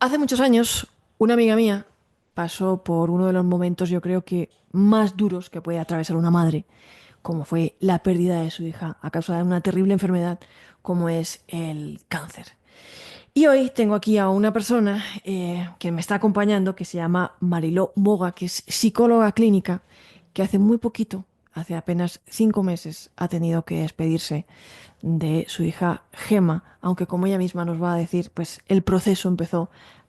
Hace muchos años, una amiga mía pasó por uno de los momentos, yo creo que más duros que puede atravesar una madre, como fue la pérdida de su hija a causa de una terrible enfermedad como es el cáncer. Y hoy tengo aquí a una persona que me está acompañando, que se llama Mariló Moga, que es psicóloga clínica, que hace muy poquito, hace apenas 5 meses, ha tenido que despedirse de su hija Gema, aunque como ella misma nos va a decir, pues el proceso empezó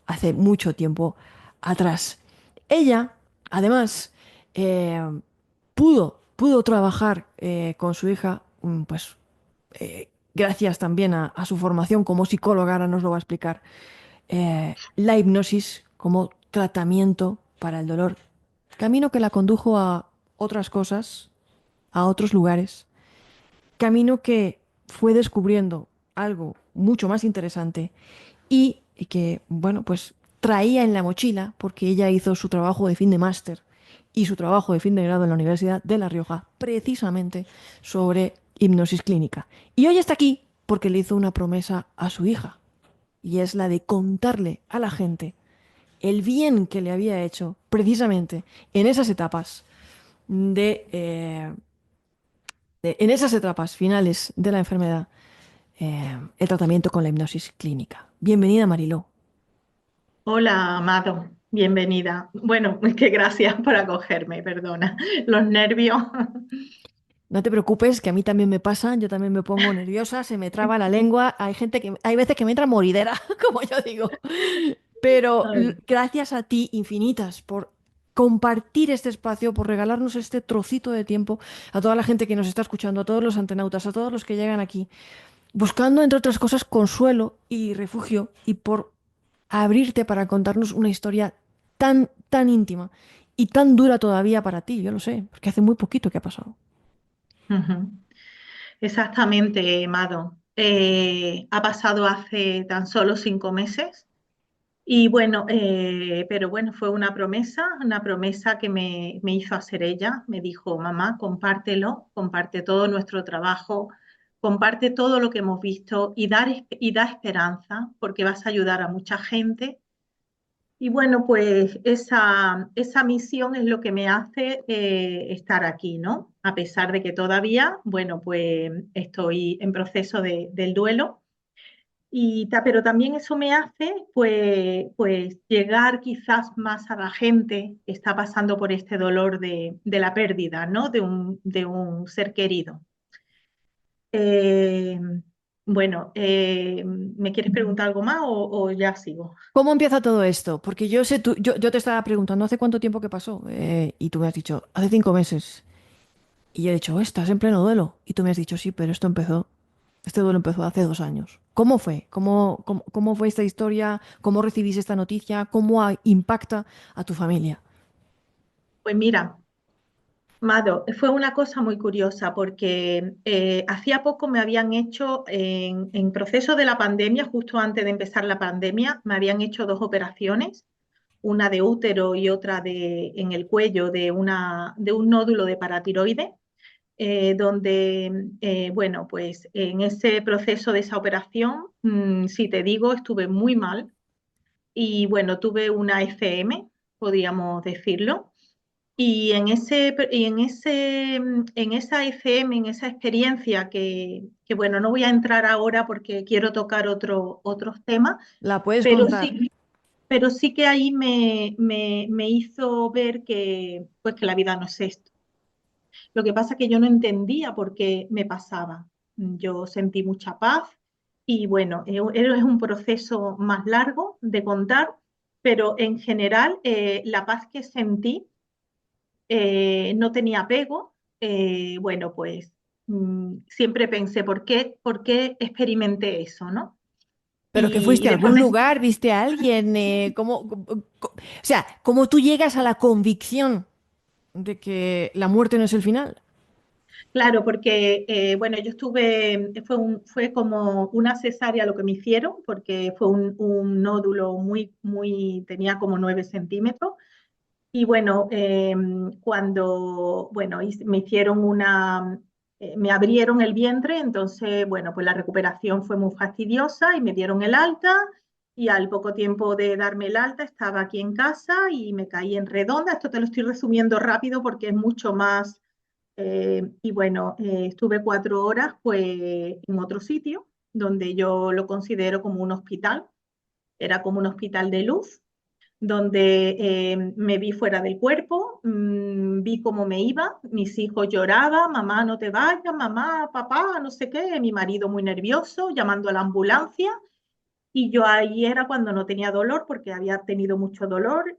hace mucho tiempo atrás. Ella, además, eh, pudo trabajar con su hija, pues gracias también a su formación como psicóloga, ahora nos lo va a explicar, la hipnosis como tratamiento para el dolor, camino que la condujo a otras cosas, a otros lugares, camino que fue descubriendo algo mucho más interesante y que, bueno, pues traía en la mochila, porque ella hizo su trabajo de fin de máster y su trabajo de fin de grado en la Universidad de La Rioja, precisamente sobre hipnosis clínica. Y hoy está aquí porque le hizo una promesa a su hija, y es la de contarle a la gente el bien que le había hecho precisamente en esas etapas en esas etapas finales de la enfermedad, el tratamiento con la hipnosis clínica. Bienvenida, Mariló. Hola, Amado, bienvenida. Bueno, es que gracias por acogerme, perdona. Los nervios. No te preocupes, que a mí también me pasa, yo también me pongo nerviosa, se me traba la lengua, hay veces que me entra moridera, como yo digo. Pero Ay. gracias a ti infinitas por compartir este espacio, por regalarnos este trocito de tiempo a toda la gente que nos está escuchando, a todos los antenautas, a todos los que llegan aquí, buscando, entre otras cosas, consuelo y refugio, y por abrirte para contarnos una historia tan, tan íntima y tan dura todavía para ti, yo lo sé, porque hace muy poquito que ha pasado. Ujú. Exactamente, Amado. Ha pasado hace tan solo 5 meses y bueno, pero bueno, fue una promesa que me hizo hacer ella. Me dijo, mamá, compártelo, comparte todo nuestro trabajo, comparte todo lo que hemos visto y da esperanza porque vas a ayudar a mucha gente. Y bueno, pues esa misión es lo que me hace estar aquí, ¿no? A pesar de que todavía, bueno, pues estoy en proceso del duelo, pero también eso me hace, pues llegar quizás más a la gente que está pasando por este dolor de la pérdida, ¿no? De un ser querido. Eh, bueno, ¿me quieres preguntar algo más o ya sigo? ¿Cómo empieza todo esto? Porque yo sé, yo te estaba preguntando hace cuánto tiempo que pasó, y tú me has dicho, hace 5 meses. Y yo he dicho, estás en pleno duelo. Y tú me has dicho, sí, pero este duelo empezó hace 2 años. ¿Cómo fue? ¿Cómo fue esta historia? ¿Cómo recibís esta noticia? ¿Cómo impacta a tu familia? Pues mira. Mado, fue una cosa muy curiosa porque hacía poco me habían hecho, en proceso de la pandemia, justo antes de empezar la pandemia, me habían hecho dos operaciones, una de útero y otra en el cuello de un nódulo de paratiroide, donde, bueno, pues en ese proceso de esa operación, si te digo, estuve muy mal y bueno, tuve una FM, podríamos decirlo. En esa FM, en esa experiencia que, bueno, no voy a entrar ahora porque quiero tocar otros temas, ¿La puedes pero contar? sí, pero sí que ahí me hizo ver pues que la vida no es esto. Lo que pasa es que yo no entendía por qué me pasaba. Yo sentí mucha paz y bueno, es un proceso más largo de contar, pero en general la paz que sentí, no tenía apego. Bueno, pues siempre pensé, ¿por qué experimenté eso, no? ¿Pero que Y fuiste a después algún lugar? ¿Viste a alguien? O sea, ¿cómo tú llegas a la convicción de que la muerte no es el final? claro, porque, bueno, yo estuve, fue como una cesárea lo que me hicieron, porque fue un nódulo tenía como 9 centímetros. Y bueno, bueno, me hicieron me abrieron el vientre, entonces, bueno, pues la recuperación fue muy fastidiosa y me dieron el alta y al poco tiempo de darme el alta estaba aquí en casa y me caí en redonda. Esto te lo estoy resumiendo rápido porque es mucho más. Y bueno, estuve 4 horas pues en otro sitio donde yo lo considero como un hospital. Era como un hospital de luz donde me vi fuera del cuerpo, vi cómo me iba, mis hijos lloraban, mamá, no te vayas, mamá, papá, no sé qué, mi marido muy nervioso, llamando a la ambulancia, y yo ahí era cuando no tenía dolor, porque había tenido mucho dolor,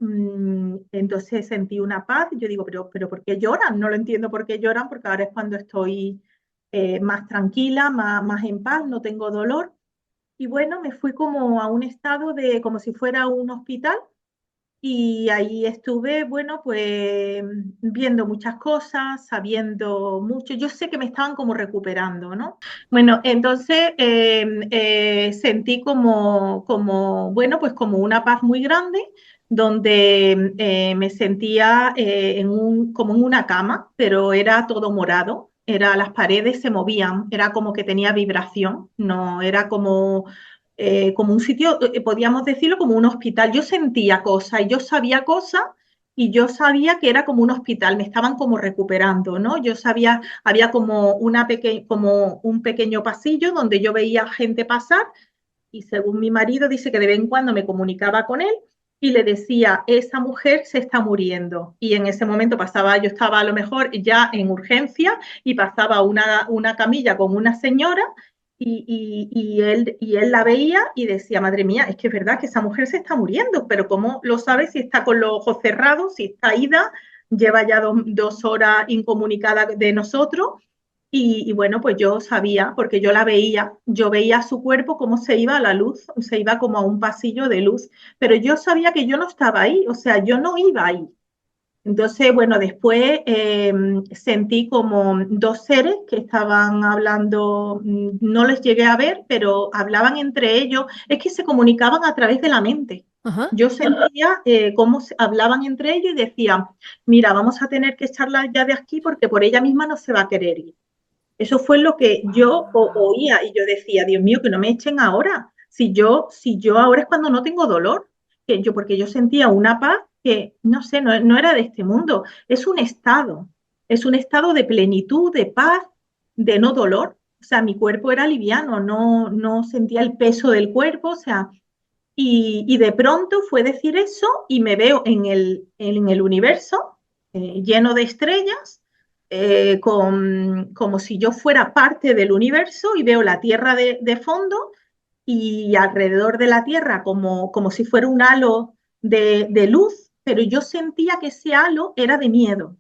entonces sentí una paz, yo digo, pero ¿por qué lloran? No lo entiendo por qué lloran, porque ahora es cuando estoy más tranquila, más en paz, no tengo dolor. Y bueno, me fui como a un estado de como si fuera un hospital y ahí estuve, bueno, pues viendo muchas cosas, sabiendo mucho. Yo sé que me estaban como recuperando, ¿no? Bueno, entonces sentí bueno, pues como una paz muy grande, donde me sentía como en una cama, pero era todo morado. Las paredes se movían, era como que tenía vibración, no era como un sitio, podríamos decirlo como un hospital. Yo sentía cosas y yo sabía cosas y yo sabía que era como un hospital, me estaban como recuperando, ¿no? Yo sabía, había como un pequeño pasillo donde yo veía gente pasar y según mi marido dice que de vez en cuando me comunicaba con él y le decía, esa mujer se está muriendo. Y en ese momento yo estaba a lo mejor ya en urgencia y pasaba una camilla con una señora y él la veía y decía, madre mía, es que es verdad que esa mujer se está muriendo, pero ¿cómo lo sabe si está con los ojos cerrados, si está ida, lleva ya 2 horas incomunicada de nosotros? Y bueno, pues yo sabía, porque yo veía su cuerpo cómo se iba a la luz, se iba como a un pasillo de luz, pero yo sabía que yo no estaba ahí, o sea, yo no iba ahí. Entonces, bueno, después sentí como dos seres que estaban hablando, no les llegué a ver, pero hablaban entre ellos, es que se comunicaban a través de la mente. Ajá. Yo sentía cómo hablaban entre ellos y decían, mira, vamos a tener que echarla ya de aquí porque por ella misma no se va a querer ir. Eso fue lo que yo Ah. oía y yo decía, Dios mío, que no me echen ahora. Si yo ahora es cuando no tengo dolor, porque yo sentía una paz que, no sé, no era de este mundo. Es un estado de plenitud, de paz, de no dolor. O sea, mi cuerpo era liviano, no sentía el peso del cuerpo, o sea, y de pronto fue decir eso y me veo en el universo lleno de estrellas, como si yo fuera parte del universo y veo la Tierra de fondo y alrededor de la Tierra como si fuera un halo de luz, pero yo sentía que ese halo era de miedo.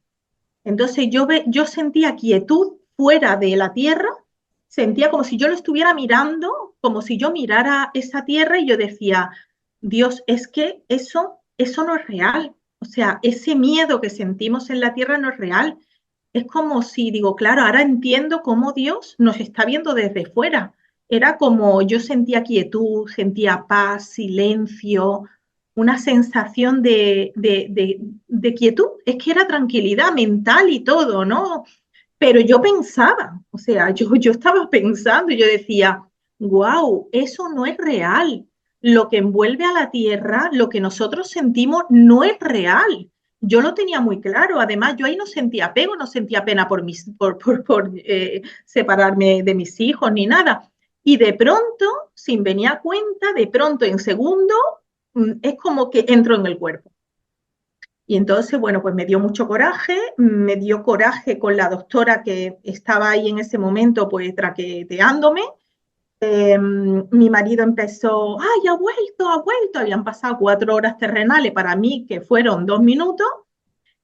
Entonces yo sentía quietud fuera de la tierra, sentía como si yo lo estuviera mirando, como si yo mirara esa tierra y yo decía, Dios, es que eso no es real. O sea, ese miedo que sentimos en la tierra no es real. Es como si digo, claro, ahora entiendo cómo Dios nos está viendo desde fuera. Era como yo sentía quietud, sentía paz, silencio, una sensación de quietud. Es que era tranquilidad mental y todo, ¿no? Pero yo pensaba, o sea, yo estaba pensando y yo decía, wow, eso no es real. Lo que envuelve a la tierra, lo que nosotros sentimos, no es real. Yo lo tenía muy claro. Además, yo ahí no sentía apego, no sentía pena por separarme de mis hijos ni nada. Y de pronto, sin venir a cuenta, de pronto en segundo, es como que entro en el cuerpo. Y entonces, bueno, pues me dio mucho coraje, me dio coraje con la doctora que estaba ahí en ese momento, pues traqueteándome. Mi marido empezó, ay, ha vuelto. Habían pasado 4 horas terrenales para mí, que fueron 2 minutos.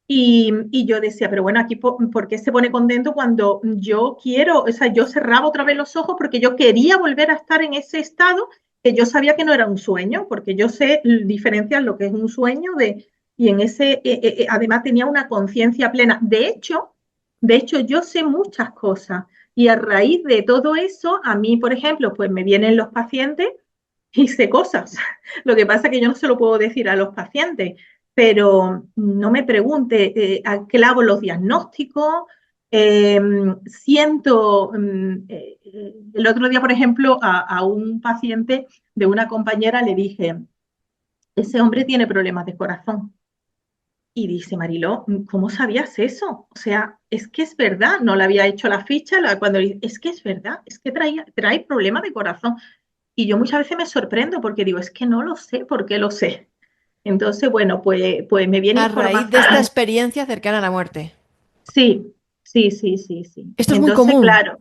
Y yo decía, pero bueno, aquí, ¿por qué se pone contento cuando yo quiero? O sea, yo cerraba otra vez los ojos porque yo quería volver a estar en ese estado que yo sabía que no era un sueño, porque yo sé diferenciar lo que es un sueño y en además tenía una conciencia plena. De hecho, yo sé muchas cosas y a raíz de todo eso, a mí, por ejemplo, pues me vienen los pacientes y sé cosas. Lo que pasa es que yo no se lo puedo decir a los pacientes, pero no me pregunte, clavo los diagnósticos, Eh, siento, el otro día, por ejemplo, a un paciente de una compañera le dije, ese hombre tiene problemas de corazón. Y dice, Mariló, ¿cómo sabías eso? O sea, es que es verdad, no le había hecho la ficha, cuando es que es verdad, es que trae problemas de corazón. Y yo muchas veces me sorprendo porque digo, es que no lo sé, ¿por qué lo sé? Entonces, bueno, pues me viene A raíz de esta información. experiencia cercana a la muerte. Sí, sí, sí, sí, sí. Esto es muy Entonces, común. claro,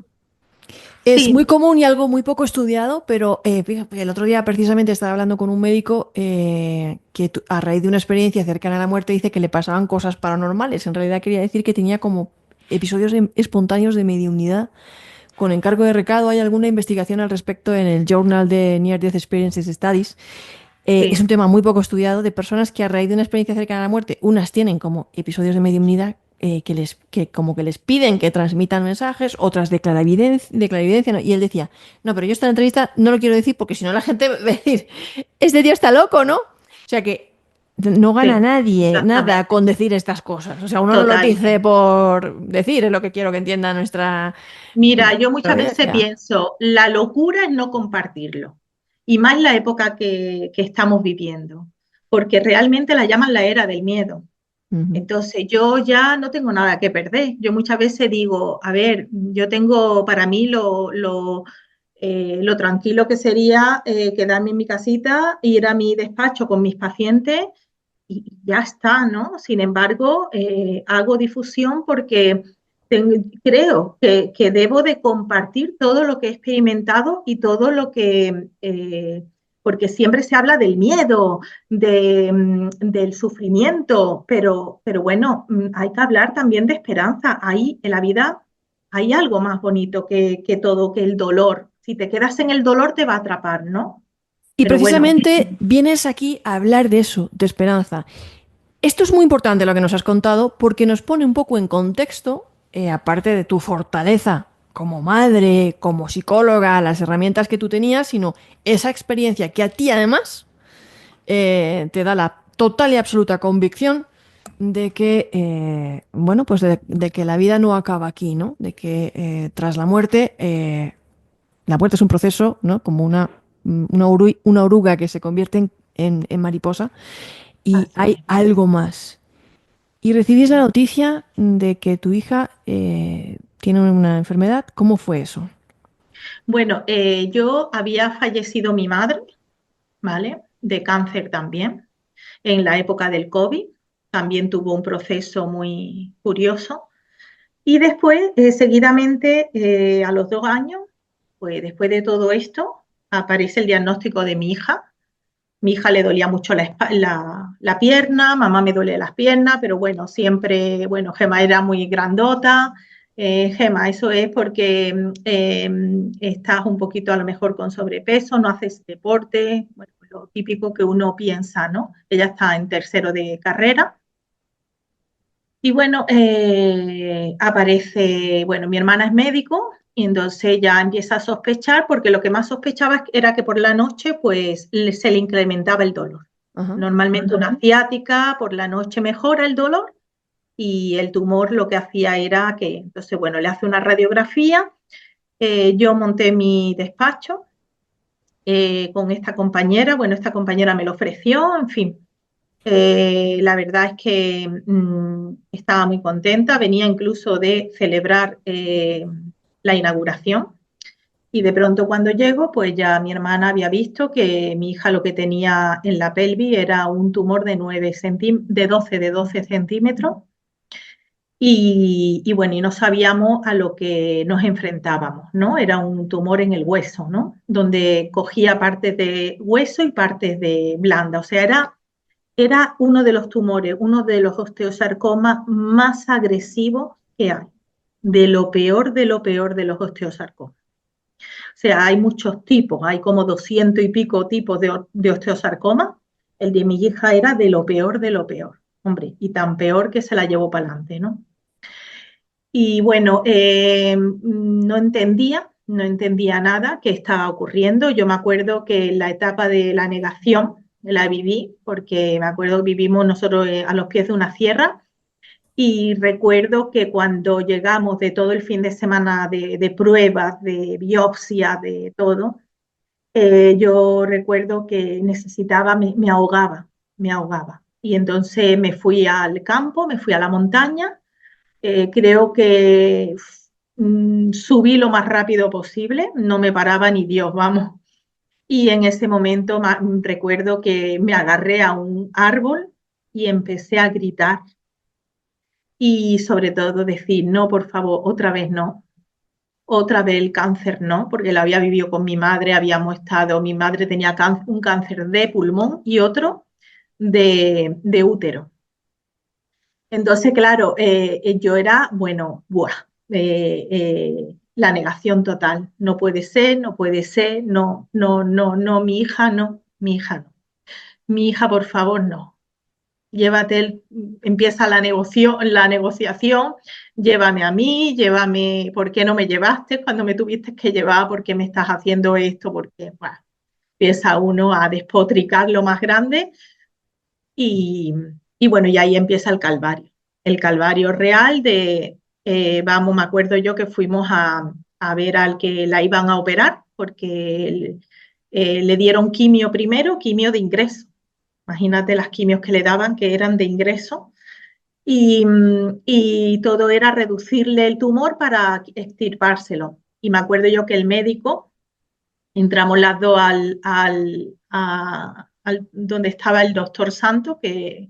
Es muy sí, común y algo muy poco estudiado, pero fíjate, el otro día precisamente estaba hablando con un médico que a raíz de una experiencia cercana a la muerte dice que le pasaban cosas paranormales. En realidad quería decir que tenía como episodios espontáneos de mediunidad con encargo de recado. Hay alguna investigación al respecto en el Journal de Near Death Experiences Studies. Es un sí, tema muy poco estudiado de personas que a raíz de una experiencia cercana a la muerte, unas tienen como episodios de mediunidad que como que les piden que transmitan mensajes, otras de clarividencia, ¿no? Y él decía, no, pero yo esta entrevista no lo quiero decir porque si no la gente va a decir, este tío está loco, ¿no? O sea que no gana sí, nadie nada exactamente. con decir estas cosas. O sea, uno no lo dice Totalmente. por decir, es lo que quiero que entienda Mira, yo nuestra muchas veces audiencia. pienso, la locura es no compartirlo, y más la época que estamos viviendo, porque realmente la llaman la era del miedo. Ujú. Entonces, yo ya no tengo nada que perder. Yo muchas veces digo, a ver, yo tengo para mí lo tranquilo que sería quedarme en mi casita, ir a mi despacho con mis pacientes y ya está, ¿no? Sin embargo, hago difusión porque creo que debo de compartir todo lo que he experimentado y todo lo que, porque siempre se habla del miedo, del sufrimiento, pero bueno, hay que hablar también de esperanza. Ahí en la vida hay algo más bonito que todo, que el dolor. Si te quedas en el dolor te va a atrapar, ¿no? Y Pero bueno, precisamente vienes aquí a hablar de eso, de esperanza. Esto es muy importante lo que nos has contado porque nos pone un poco en contexto, aparte de tu fortaleza como madre, como psicóloga, las herramientas que tú tenías, sino esa experiencia que a ti además te da la total y absoluta convicción de que, bueno, pues de que la vida no acaba aquí, ¿no? De que tras la muerte es un proceso, ¿no? Como una oruga que se convierte en mariposa y así hay es. algo más. Y recibís la noticia de que tu hija tiene una enfermedad. ¿Cómo fue eso? Bueno, yo había fallecido mi madre, ¿vale? De cáncer también, en la época del COVID. También tuvo un proceso muy curioso. Y después, seguidamente, a los 2 años, pues después de todo esto, aparece el diagnóstico de mi hija. Mi hija le dolía mucho la pierna, mamá me duele las piernas, pero bueno, siempre, bueno, Gema era muy grandota. Gema, eso es porque estás un poquito a lo mejor con sobrepeso, no haces deporte, bueno, lo típico que uno piensa, ¿no? Ella está en tercero de carrera. Y bueno, aparece, bueno, mi hermana es médico y entonces ya empieza a sospechar porque lo que más sospechaba era que por la noche pues se le incrementaba el dolor. Ajá. Normalmente una ciática por la noche mejora el dolor y el tumor lo que hacía era que, entonces bueno, le hace una radiografía, yo monté mi despacho con esta compañera, bueno, esta compañera me lo ofreció, en fin, la verdad es que estaba muy contenta, venía incluso de celebrar la inauguración y de pronto cuando llego, pues ya mi hermana había visto que mi hija lo que tenía en la pelvis era un tumor de 12 centímetros y bueno, y no sabíamos a lo que nos enfrentábamos, ¿no? Era un tumor en el hueso, ¿no? Donde cogía partes de hueso y partes de blanda, o sea, era uno de los tumores, uno de los osteosarcomas más agresivos que hay, de lo peor de lo peor de los osteosarcomas. O sea, hay muchos tipos, hay como 200 y pico tipos de osteosarcoma. El de mi hija era de lo peor, hombre, y tan peor que se la llevó para adelante, ¿no? Y bueno, no entendía nada que estaba ocurriendo. Yo me acuerdo que la etapa de la negación la viví, porque me acuerdo que vivimos nosotros a los pies de una sierra Y recuerdo que cuando llegamos de todo el fin de semana de pruebas, de biopsia, de todo, yo recuerdo que necesitaba, me ahogaba, me ahogaba. Y entonces me fui al campo, me fui a la montaña, creo que subí lo más rápido posible, no me paraba ni Dios, vamos. Y en ese momento recuerdo que me agarré a un árbol y empecé a gritar y sobre todo decir, no, por favor, otra vez no, otra vez el cáncer no, porque lo había vivido con mi madre, habíamos estado, mi madre tenía un cáncer de pulmón y otro de útero. Entonces, claro, yo era, bueno, buah, la negación total. No puede ser, no puede ser, no, no, no, no, mi hija no, mi hija no. Mi hija, por favor, no. Llévate, empieza la negociación, llévame a mí, llévame, ¿por qué no me llevaste cuando me tuviste que llevar? ¿Por qué me estás haciendo esto? Porque, bueno, empieza uno a despotricar lo más grande y, y bueno, y ahí empieza el calvario real de, vamos, me acuerdo yo que fuimos a ver al que la iban a operar, porque le dieron quimio primero, quimio de ingreso. Imagínate las quimios que le daban, que eran de ingreso, y todo era reducirle el tumor para extirpárselo. Y me acuerdo yo que el médico, entramos las dos donde estaba el doctor Santo, que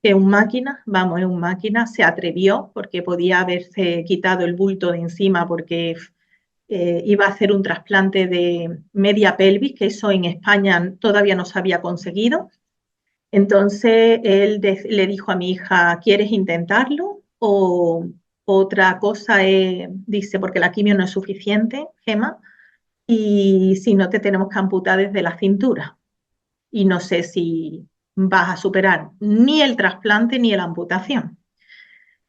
es un máquina, vamos, es un máquina, se atrevió porque podía haberse quitado el bulto de encima porque iba a hacer un trasplante de media pelvis, que eso en España todavía no se había conseguido. Entonces él le dijo a mi hija, ¿quieres intentarlo? O otra cosa es, dice, porque la quimio no es suficiente, Gema, y si no te tenemos que amputar desde la cintura y no sé si vas a superar ni el trasplante ni la amputación.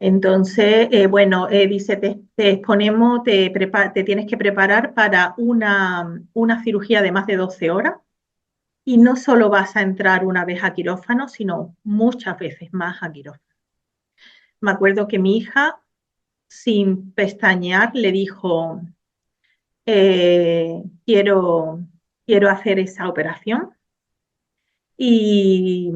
Entonces, bueno, dice, te exponemos, te tienes que preparar para una cirugía de más de 12 horas y no solo vas a entrar una vez a quirófano, sino muchas veces más a quirófano. Me acuerdo que mi hija, sin pestañear, le dijo, quiero, quiero hacer esa operación y,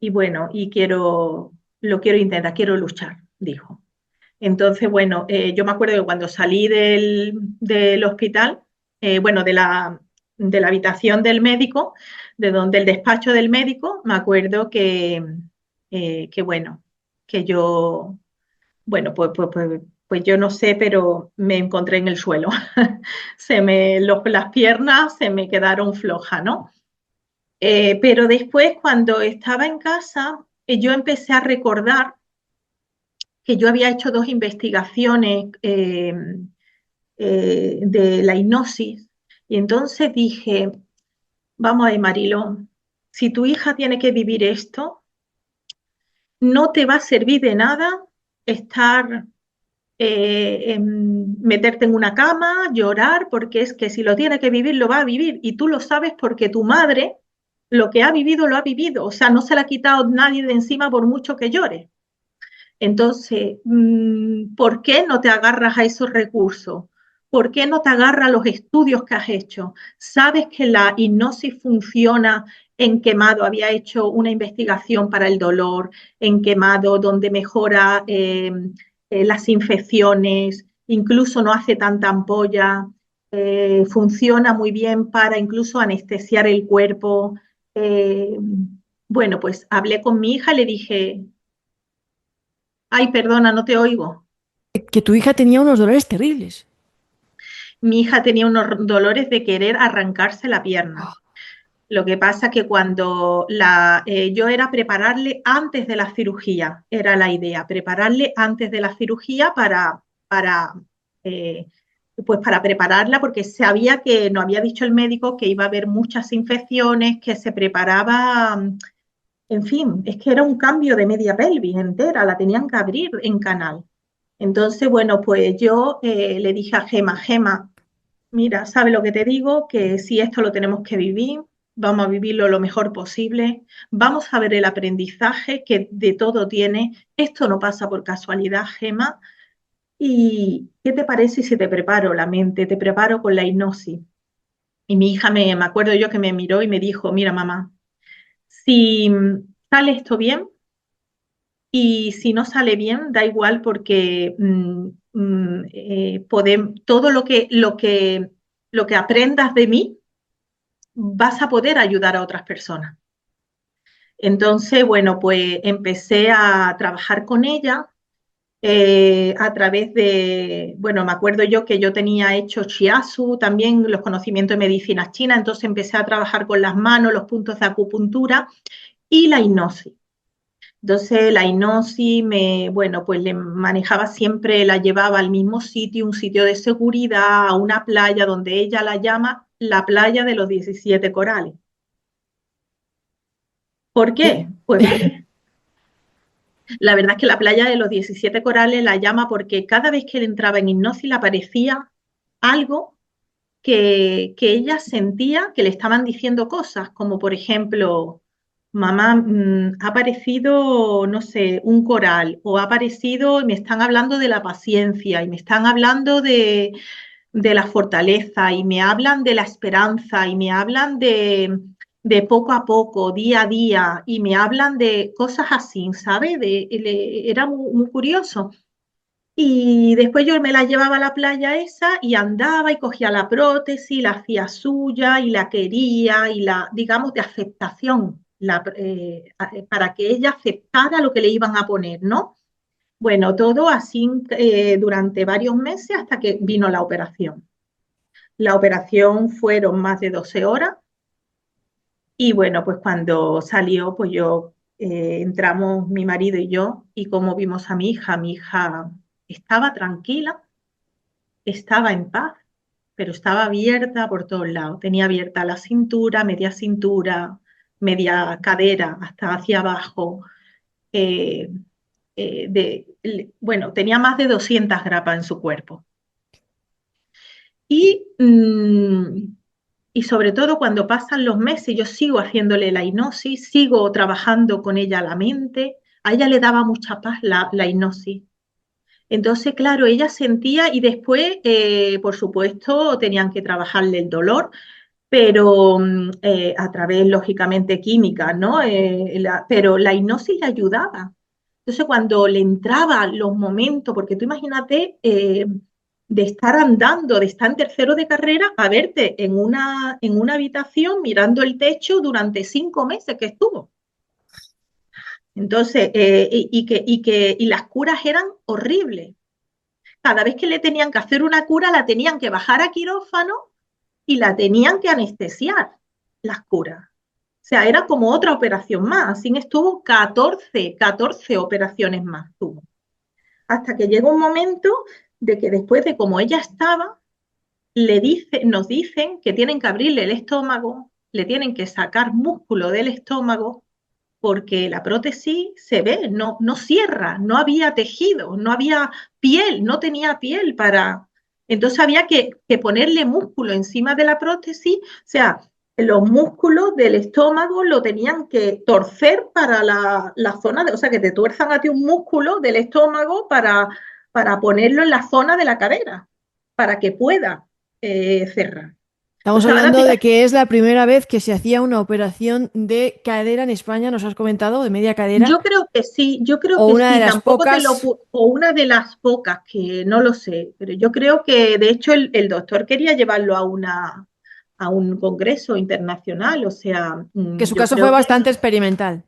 y bueno, lo quiero intentar, quiero luchar, dijo. Entonces, bueno, yo me acuerdo que cuando salí del hospital, bueno, de la habitación del médico, del despacho del médico, me acuerdo que bueno, que yo, bueno, pues yo no sé, pero me encontré en el suelo. Las piernas se me quedaron flojas, ¿no? Pero después, cuando estaba en casa, yo empecé a recordar que yo había hecho dos investigaciones de la hipnosis y entonces dije, vamos a ver, Marilo, si tu hija tiene que vivir esto, no te va a servir de nada estar, meterte en una cama, llorar, porque es que si lo tiene que vivir, lo va a vivir y tú lo sabes porque tu madre lo que ha vivido, lo ha vivido, o sea, no se la ha quitado nadie de encima por mucho que llore. Entonces, ¿por qué no te agarras a esos recursos? ¿Por qué no te agarras a los estudios que has hecho? ¿Sabes que la hipnosis funciona en quemado? Había hecho una investigación para el dolor en quemado, donde mejora las infecciones, incluso no hace tanta ampolla, funciona muy bien para incluso anestesiar el cuerpo. Eh, bueno, pues hablé con mi hija, le dije, ay, perdona, no te oigo. Que tu hija tenía unos dolores terribles. Mi hija tenía unos dolores de querer arrancarse la pierna. Lo que pasa que cuando yo era prepararle antes de la cirugía, era la idea, prepararle antes de la cirugía eh, pues para prepararla, porque sabía que nos había dicho el médico que iba a haber muchas infecciones, que se preparaba, en fin, es que era un cambio de media pelvis entera, la tenían que abrir en canal. Entonces, bueno, pues yo le dije a Gema, Gema, mira, ¿sabe lo que te digo? Que si esto lo tenemos que vivir, vamos a vivirlo lo mejor posible, vamos a ver el aprendizaje que de todo tiene. Esto no pasa por casualidad, Gema. ¿Y qué te parece si te preparo la mente, te preparo con la hipnosis? Y mi hija me acuerdo yo que me miró y me dijo, mira mamá, si sale esto bien y si no sale bien, da igual porque todo lo que aprendas de mí, vas a poder ayudar a otras personas. Entonces, bueno, pues empecé a trabajar con ella a través de, bueno, me acuerdo yo que yo tenía hecho shiatsu, también los conocimientos de medicina china, entonces empecé a trabajar con las manos, los puntos de acupuntura y la hipnosis. Entonces la hipnosis bueno, pues le manejaba siempre, la llevaba al mismo sitio, un sitio de seguridad, a una playa donde ella la llama la playa de los 17 corales. ¿Por qué? Pues la verdad es que la playa de los 17 corales la llama porque cada vez que él entraba en hipnosis le aparecía algo que ella sentía que le estaban diciendo cosas, como por ejemplo, mamá, ha aparecido, no sé, un coral, o ha aparecido y me están hablando de la paciencia, y me están hablando de la fortaleza, y me hablan de la esperanza, y me hablan de poco a poco, día a día, y me hablan de cosas así, ¿sabes? Era muy curioso. Y después yo me la llevaba a la playa esa y andaba y cogía la prótesis, la hacía suya y la quería y la, digamos, de aceptación, para que ella aceptara lo que le iban a poner, ¿no? Bueno, todo así durante varios meses hasta que vino la operación. La operación fueron más de 12 horas y bueno, pues cuando salió, pues entramos mi marido y yo y como vimos a mi hija estaba tranquila, estaba en paz, pero estaba abierta por todos lados. Tenía abierta la cintura, media cadera, hasta hacia abajo. eh, bueno, tenía más de 200 grapas en su cuerpo. Y, y sobre todo cuando pasan los meses, yo sigo haciéndole la hipnosis, sigo trabajando con ella la mente. A ella le daba mucha paz la hipnosis. Entonces, claro, ella sentía y después, por supuesto, tenían que trabajarle el dolor, pero a través, lógicamente, química, ¿no? Pero la hipnosis le ayudaba. Entonces, cuando le entraban los momentos, porque tú imagínate de estar andando, de estar en tercero de carrera, a verte en una habitación mirando el techo durante 5 meses que estuvo. Entonces, y las curas eran horribles. Cada vez que le tenían que hacer una cura, la tenían que bajar a quirófano y la tenían que anestesiar, las curas. O sea, era como otra operación más. Así estuvo 14 operaciones más tuvo. Hasta que llega un momento de que después de como ella estaba, nos dicen que tienen que abrirle el estómago, le tienen que sacar músculo del estómago porque la prótesis se ve, no cierra, no había tejido, no había piel, no tenía piel para... Entonces había que ponerle músculo encima de la prótesis, o sea, los músculos del estómago lo tenían que torcer para la zona, o sea, que te tuerzan a ti un músculo del estómago para ponerlo en la zona de la cadera, para que pueda cerrar. Estamos Entonces ahora hablando te, de que es la primera vez que se hacía una operación de cadera en España, nos has comentado, de media cadera, Yo creo que sí, yo creo o que una de sí, las tampoco pocas. o una de las pocas que no lo sé, pero yo creo que de hecho el doctor quería llevarlo a un congreso internacional, o sea, Que su yo caso fue creo que bastante experimental.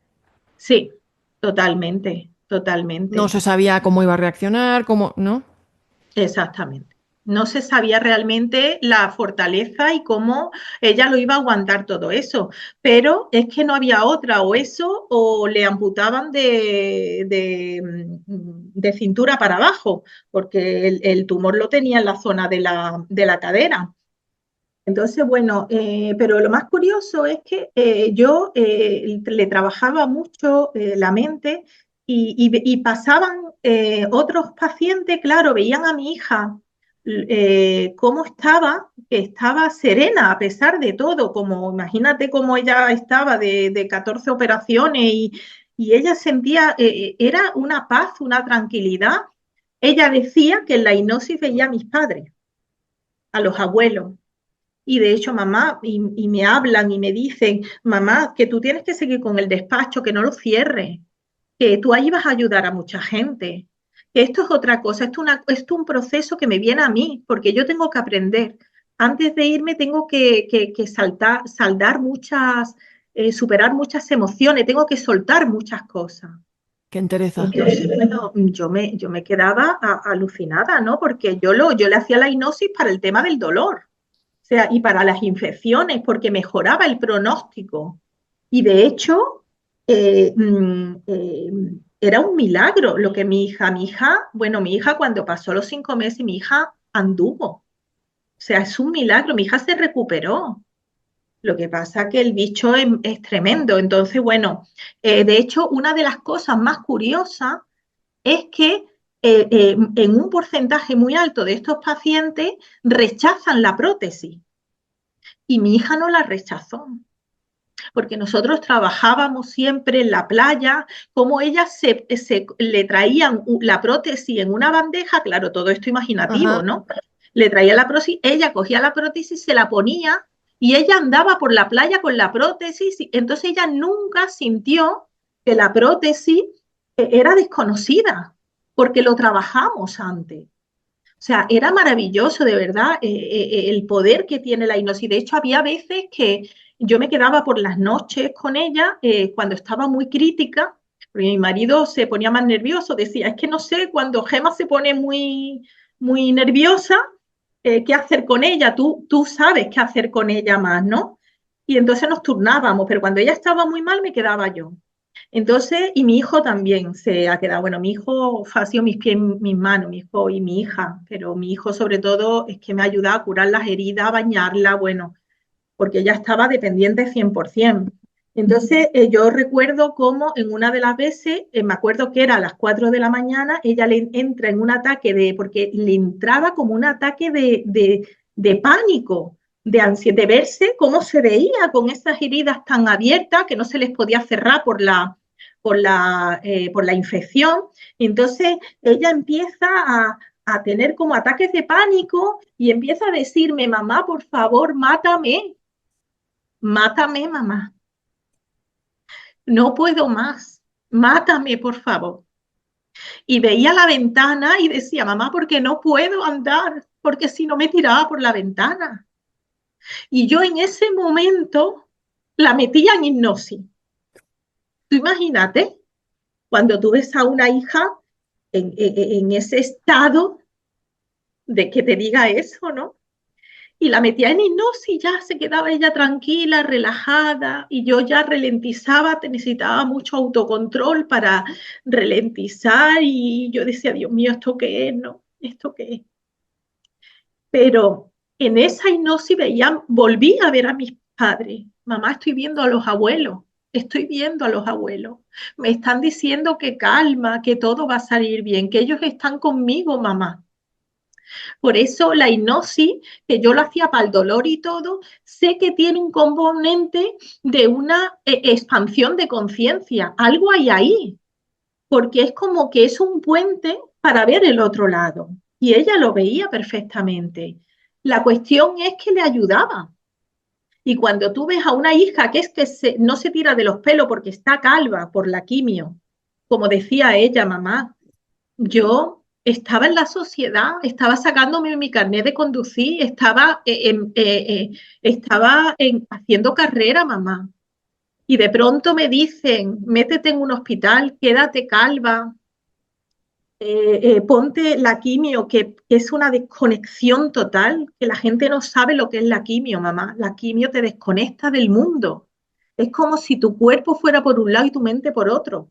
sí, totalmente, No totalmente. se sabía cómo iba a reaccionar, cómo, ¿no? Exactamente. No se sabía realmente la fortaleza y cómo ella lo iba a aguantar todo eso, pero es que no había otra, o eso, o le amputaban de cintura para abajo, porque el tumor lo tenía en la zona de la cadera. Entonces, bueno, pero lo más curioso es que yo le trabajaba mucho la mente y pasaban otros pacientes, claro, veían a mi hija cómo estaba, que estaba serena a pesar de todo, como imagínate cómo ella estaba de 14 operaciones y ella sentía, era una paz, una tranquilidad. Ella decía que en la hipnosis veía a mis padres, a los abuelos. Y de hecho, mamá, y me hablan y me dicen, mamá, que tú tienes que seguir con el despacho, que no lo cierres, que tú ahí vas a ayudar a mucha gente. Que esto es otra cosa, esto es un proceso que me viene a mí, porque yo tengo que aprender. Antes de irme tengo que saldar muchas, superar muchas emociones, tengo que soltar muchas cosas. Qué entereza. Entonces, bueno, yo me quedaba alucinada, ¿no? Porque yo le hacía la hipnosis para el tema del dolor, o sea, y para las infecciones, porque mejoraba el pronóstico. Y de hecho, eh, mm, eh, era un milagro lo que bueno, mi hija cuando pasó los 5 meses, mi hija anduvo. O sea, es un milagro, mi hija se recuperó. Lo que pasa que el bicho es tremendo. Entonces, bueno, de hecho, una de las cosas más curiosas es que en un porcentaje muy alto de estos pacientes rechazan la prótesis y mi hija no la rechazó, porque nosotros trabajábamos siempre en la playa, como ellas le traían la prótesis en una bandeja, claro, todo esto imaginativo, Ajá. ¿no? Le traía la prótesis, ella cogía la prótesis, se la ponía y ella andaba por la playa con la prótesis, entonces ella nunca sintió que la prótesis era desconocida, porque lo trabajamos antes. O sea, era maravilloso, de verdad, el poder que tiene la hipnosis. De hecho, había veces que yo me quedaba por las noches con ella cuando estaba muy crítica, porque mi marido se ponía más nervioso, decía, es que no sé, cuando Gema se pone muy nerviosa, ¿qué hacer con ella? Tú sabes qué hacer con ella más, ¿no? Y entonces nos turnábamos, pero cuando ella estaba muy mal me quedaba yo. Entonces, y mi hijo también se ha quedado, bueno, mi hijo ha sido mis pies, mis manos, mi hijo y mi hija, pero mi hijo sobre todo es que me ha ayudado a curar las heridas, a bañarla, bueno, porque ella estaba dependiente 100%. Entonces, yo recuerdo cómo en una de las veces, me acuerdo que era a las 4 de la mañana, ella le entra en un ataque porque le entraba como un ataque de pánico, de ansiedad, de verse cómo se veía con esas heridas tan abiertas que no se les podía cerrar por la infección. Entonces, ella empieza a tener como ataques de pánico y empieza a decirme, mamá, por favor, mátame, mátame, mamá. No puedo más. Mátame, por favor. Y veía la ventana y decía, mamá, porque no puedo andar, porque si no me tiraba por la ventana. Y yo en ese momento la metía en hipnosis. Tú imagínate, cuando tú ves a una hija en ese estado de que te diga eso, ¿no? Y la metía en hipnosis, ya se quedaba ella tranquila, relajada, y yo ya ralentizaba, necesitaba mucho autocontrol para ralentizar, y yo decía, Dios mío, ¿esto qué es? ¿No? ¿Esto qué es? Pero en esa hipnosis veía, volví a ver a mis padres. Mamá, estoy viendo a los abuelos, estoy viendo a los abuelos. Me están diciendo que calma, que todo va a salir bien, que ellos están conmigo, mamá. Por eso la hipnosis, que yo lo hacía para el dolor y todo, sé que tiene un componente de una expansión de conciencia. Algo hay ahí, porque es como que es un puente para ver el otro lado. Y ella lo veía perfectamente. La cuestión es que le ayudaba. Y cuando tú ves a una hija que es que no se tira de los pelos porque está calva por la quimio, como decía ella, mamá, yo estaba en la sociedad, estaba sacándome mi carnet de conducir, haciendo carrera, mamá. Y de pronto me dicen, métete en un hospital, quédate calva, ponte la quimio, que es una desconexión total, que la gente no sabe lo que es la quimio, mamá. La quimio te desconecta del mundo. Es como si tu cuerpo fuera por un lado y tu mente por otro.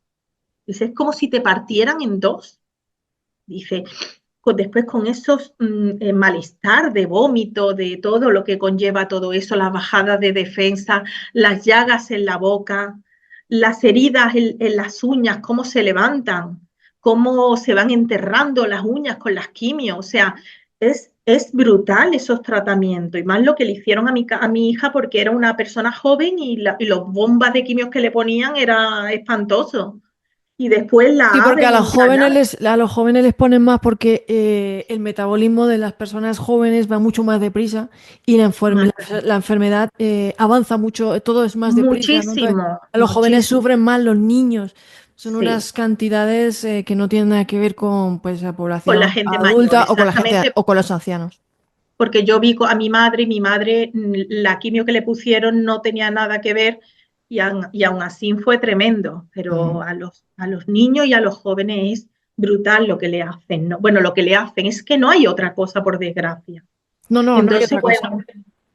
Dice, es como si te partieran en dos. Dice, después con esos malestar de vómito, de todo lo que conlleva todo eso, las bajadas de defensa, las llagas en la boca, las heridas en las uñas, cómo se levantan, cómo se van enterrando las uñas con las quimios. O sea, es brutal esos tratamientos, y más lo que le hicieron a mi hija porque era una persona joven y los bombas de quimios que le ponían era espantoso. Y después Sí, la porque AVE en Canadá, a los jóvenes les ponen más porque el metabolismo de las personas jóvenes va mucho más deprisa y la enfermedad avanza mucho, todo es más deprisa, ¿no? Entonces, muchísimo, a los jóvenes muchísimo. sufren más, los niños. Son Sí, unas cantidades que no tienen nada que ver con pues, la con la población gente mayor, adulta o con la gente exactamente, o con los ancianos. porque yo vi a mi madre y mi madre, la quimio que le pusieron no tenía nada que ver y aún así fue tremendo, pero Ujú. a los niños y a los jóvenes es brutal lo que le hacen, ¿no? Bueno, lo que le hacen es que no hay otra cosa, por desgracia. No, no, no hay Entonces, otra cosa. bueno,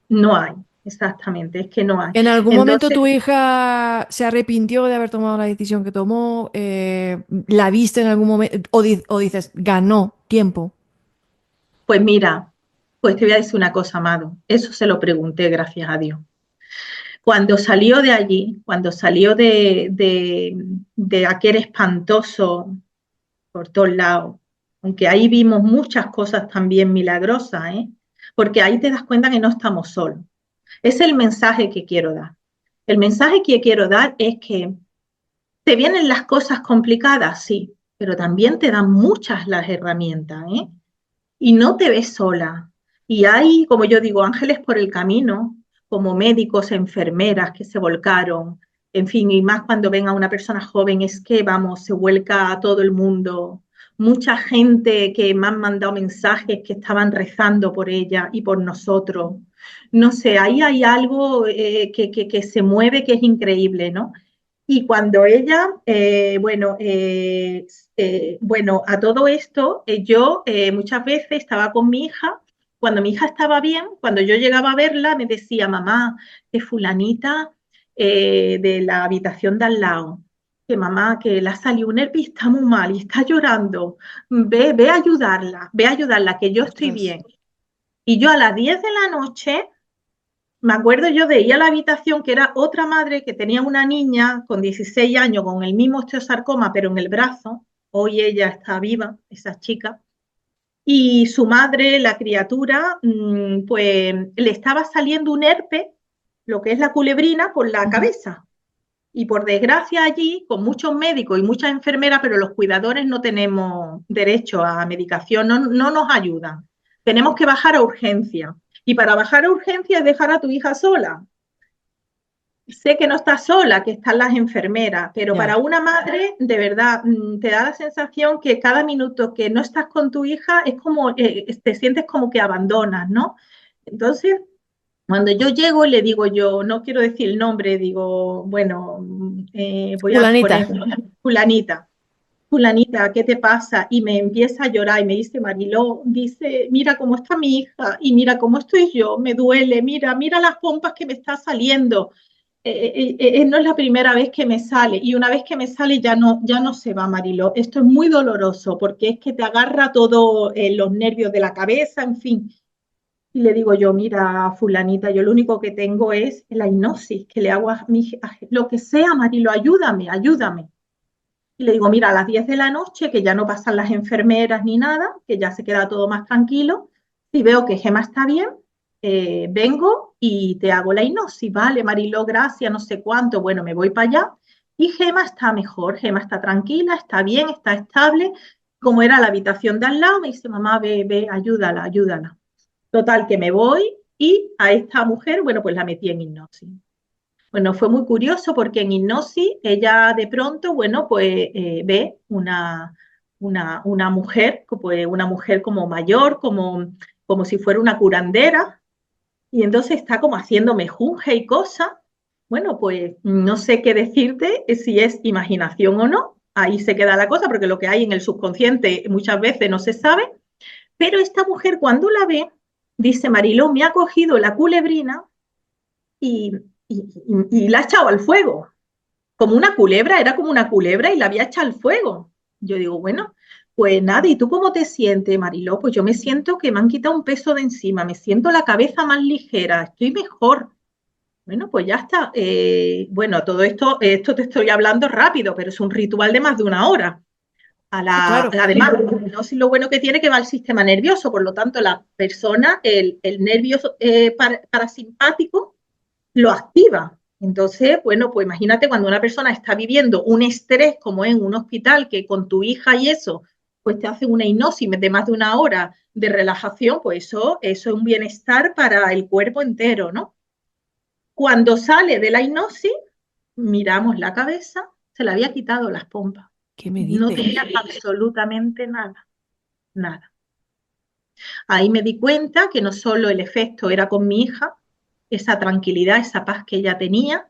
no hay, exactamente, es que no hay. ¿En algún momento Entonces, tu hija se arrepintió de haber tomado la decisión que tomó? ¿La viste en algún momento? O dices, ganó tiempo? pues mira, pues te voy a decir una cosa, Amado, eso se lo pregunté, gracias a Dios. Cuando salió de allí, cuando salió de aquel espantoso por todos lados, aunque ahí vimos muchas cosas también milagrosas, ¿eh? Porque ahí te das cuenta que no estamos solos. Es el mensaje que quiero dar. El mensaje que quiero dar es que te vienen las cosas complicadas, sí, pero también te dan muchas las herramientas, ¿eh? Y no te ves sola. Y hay, como yo digo, ángeles por el camino, como médicos, enfermeras que se volcaron, en fin, y más cuando ven a una persona joven, es que, vamos, se vuelca a todo el mundo. Mucha gente que me han mandado mensajes que estaban rezando por ella y por nosotros. No sé, ahí hay algo que se mueve que es increíble, ¿no? Y cuando ella, bueno, a todo esto, yo muchas veces estaba con mi hija, cuando mi hija estaba bien, cuando yo llegaba a verla, me decía, mamá, que fulanita de la habitación de al lado, que mamá, que la salió un herpes, está muy mal y está llorando, ve a ayudarla, que yo estoy Ostras. bien. Y yo a las 10 de la noche me acuerdo yo de ir a la habitación que era otra madre que tenía una niña con 16 años con el mismo osteosarcoma, pero en el brazo. Hoy ella está viva, esa chica. Y su madre, la criatura, pues le estaba saliendo un herpes, lo que es la culebrina, por la Ujú. cabeza. Y por desgracia allí, con muchos médicos y muchas enfermeras, pero los cuidadores no tenemos derecho a medicación, no nos ayudan. Tenemos que bajar a urgencia. Y para bajar a urgencia es dejar a tu hija sola. Sé que no estás sola, que están las enfermeras, pero para Ya. una madre, de verdad, te da la sensación que cada minuto que no estás con tu hija es como, te sientes como que abandonas, ¿no? Entonces, cuando yo llego y le digo yo, no quiero decir el nombre, digo, bueno, voy a Fulanita. poner fulanita. Fulanita, ¿qué te pasa? Y me empieza a llorar y me dice, Mariló, dice, mira cómo está mi hija y mira cómo estoy yo, me duele, mira las pompas que me está saliendo. No es la primera vez que me sale y una vez que me sale ya no se va, Mariló. Esto es muy doloroso porque es que te agarra todo los nervios de la cabeza, en fin. Y le digo yo, mira, fulanita, yo lo único que tengo es la hipnosis, que le hago lo que sea, Marilo, ayúdame, ayúdame. Y le digo, mira, a las 10 de la noche, que ya no pasan las enfermeras ni nada, que ya se queda todo más tranquilo, si veo que Gema está bien, vengo y te hago la hipnosis, vale, Mariló, gracias, no sé cuánto, bueno, me voy para allá. Y Gema está mejor, Gema está tranquila, está bien, está estable. Como era la habitación de al lado, me dice, mamá, ve, ayúdala, ayúdala. Total, que me voy y a esta mujer, bueno, pues la metí en hipnosis. Bueno, fue muy curioso porque en hipnosis ella de pronto, bueno, pues ve una mujer, pues una mujer como mayor, como si fuera una curandera, y entonces está como haciendo mejunje y cosas. Bueno, pues no sé qué decirte si es imaginación o no. Ahí se queda la cosa, porque lo que hay en el subconsciente muchas veces no se sabe. Pero esta mujer cuando la ve, dice Mariló, me ha cogido la culebrina y, y la ha echado al fuego como una culebra, era como una culebra y la había echado al fuego. Yo digo, bueno, pues nada, ¿y tú cómo te sientes, Mariló? Pues yo me siento que me han quitado un peso de encima, me siento la cabeza más ligera, estoy mejor. Bueno, pues ya está. Bueno, todo esto te estoy hablando rápido, pero es un ritual de más de una hora. Sí, claro. además, la hipnosis lo bueno que tiene que va al sistema nervioso, por lo tanto, la persona, el nervio parasimpático lo activa. Entonces, bueno, pues imagínate cuando una persona está viviendo un estrés como en un hospital, que con tu hija y eso, pues te hacen una hipnosis de más de una hora de relajación, pues eso es un bienestar para el cuerpo entero, ¿no? Cuando sale de la hipnosis, miramos la cabeza, se le había quitado las pompas. ¿Qué me No tenía dices? absolutamente nada, nada. Ahí me di cuenta que no solo el efecto era con mi hija, esa tranquilidad, esa paz que ella tenía,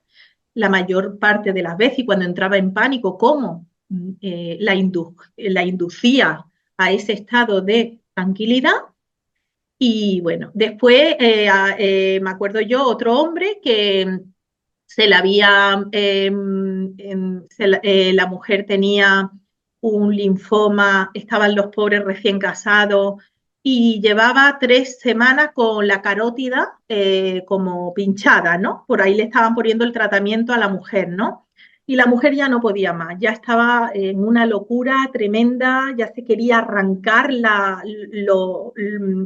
la mayor parte de las veces, y cuando entraba en pánico, cómo la inducía a ese estado de tranquilidad. Y bueno, después me acuerdo yo, otro hombre que se le había, la mujer tenía un linfoma, estaban los pobres recién casados y llevaba 3 semanas con la carótida como pinchada, ¿no? Por ahí le estaban poniendo el tratamiento a la mujer, ¿no? Y la mujer ya no podía más, ya estaba en una locura tremenda, ya se quería arrancar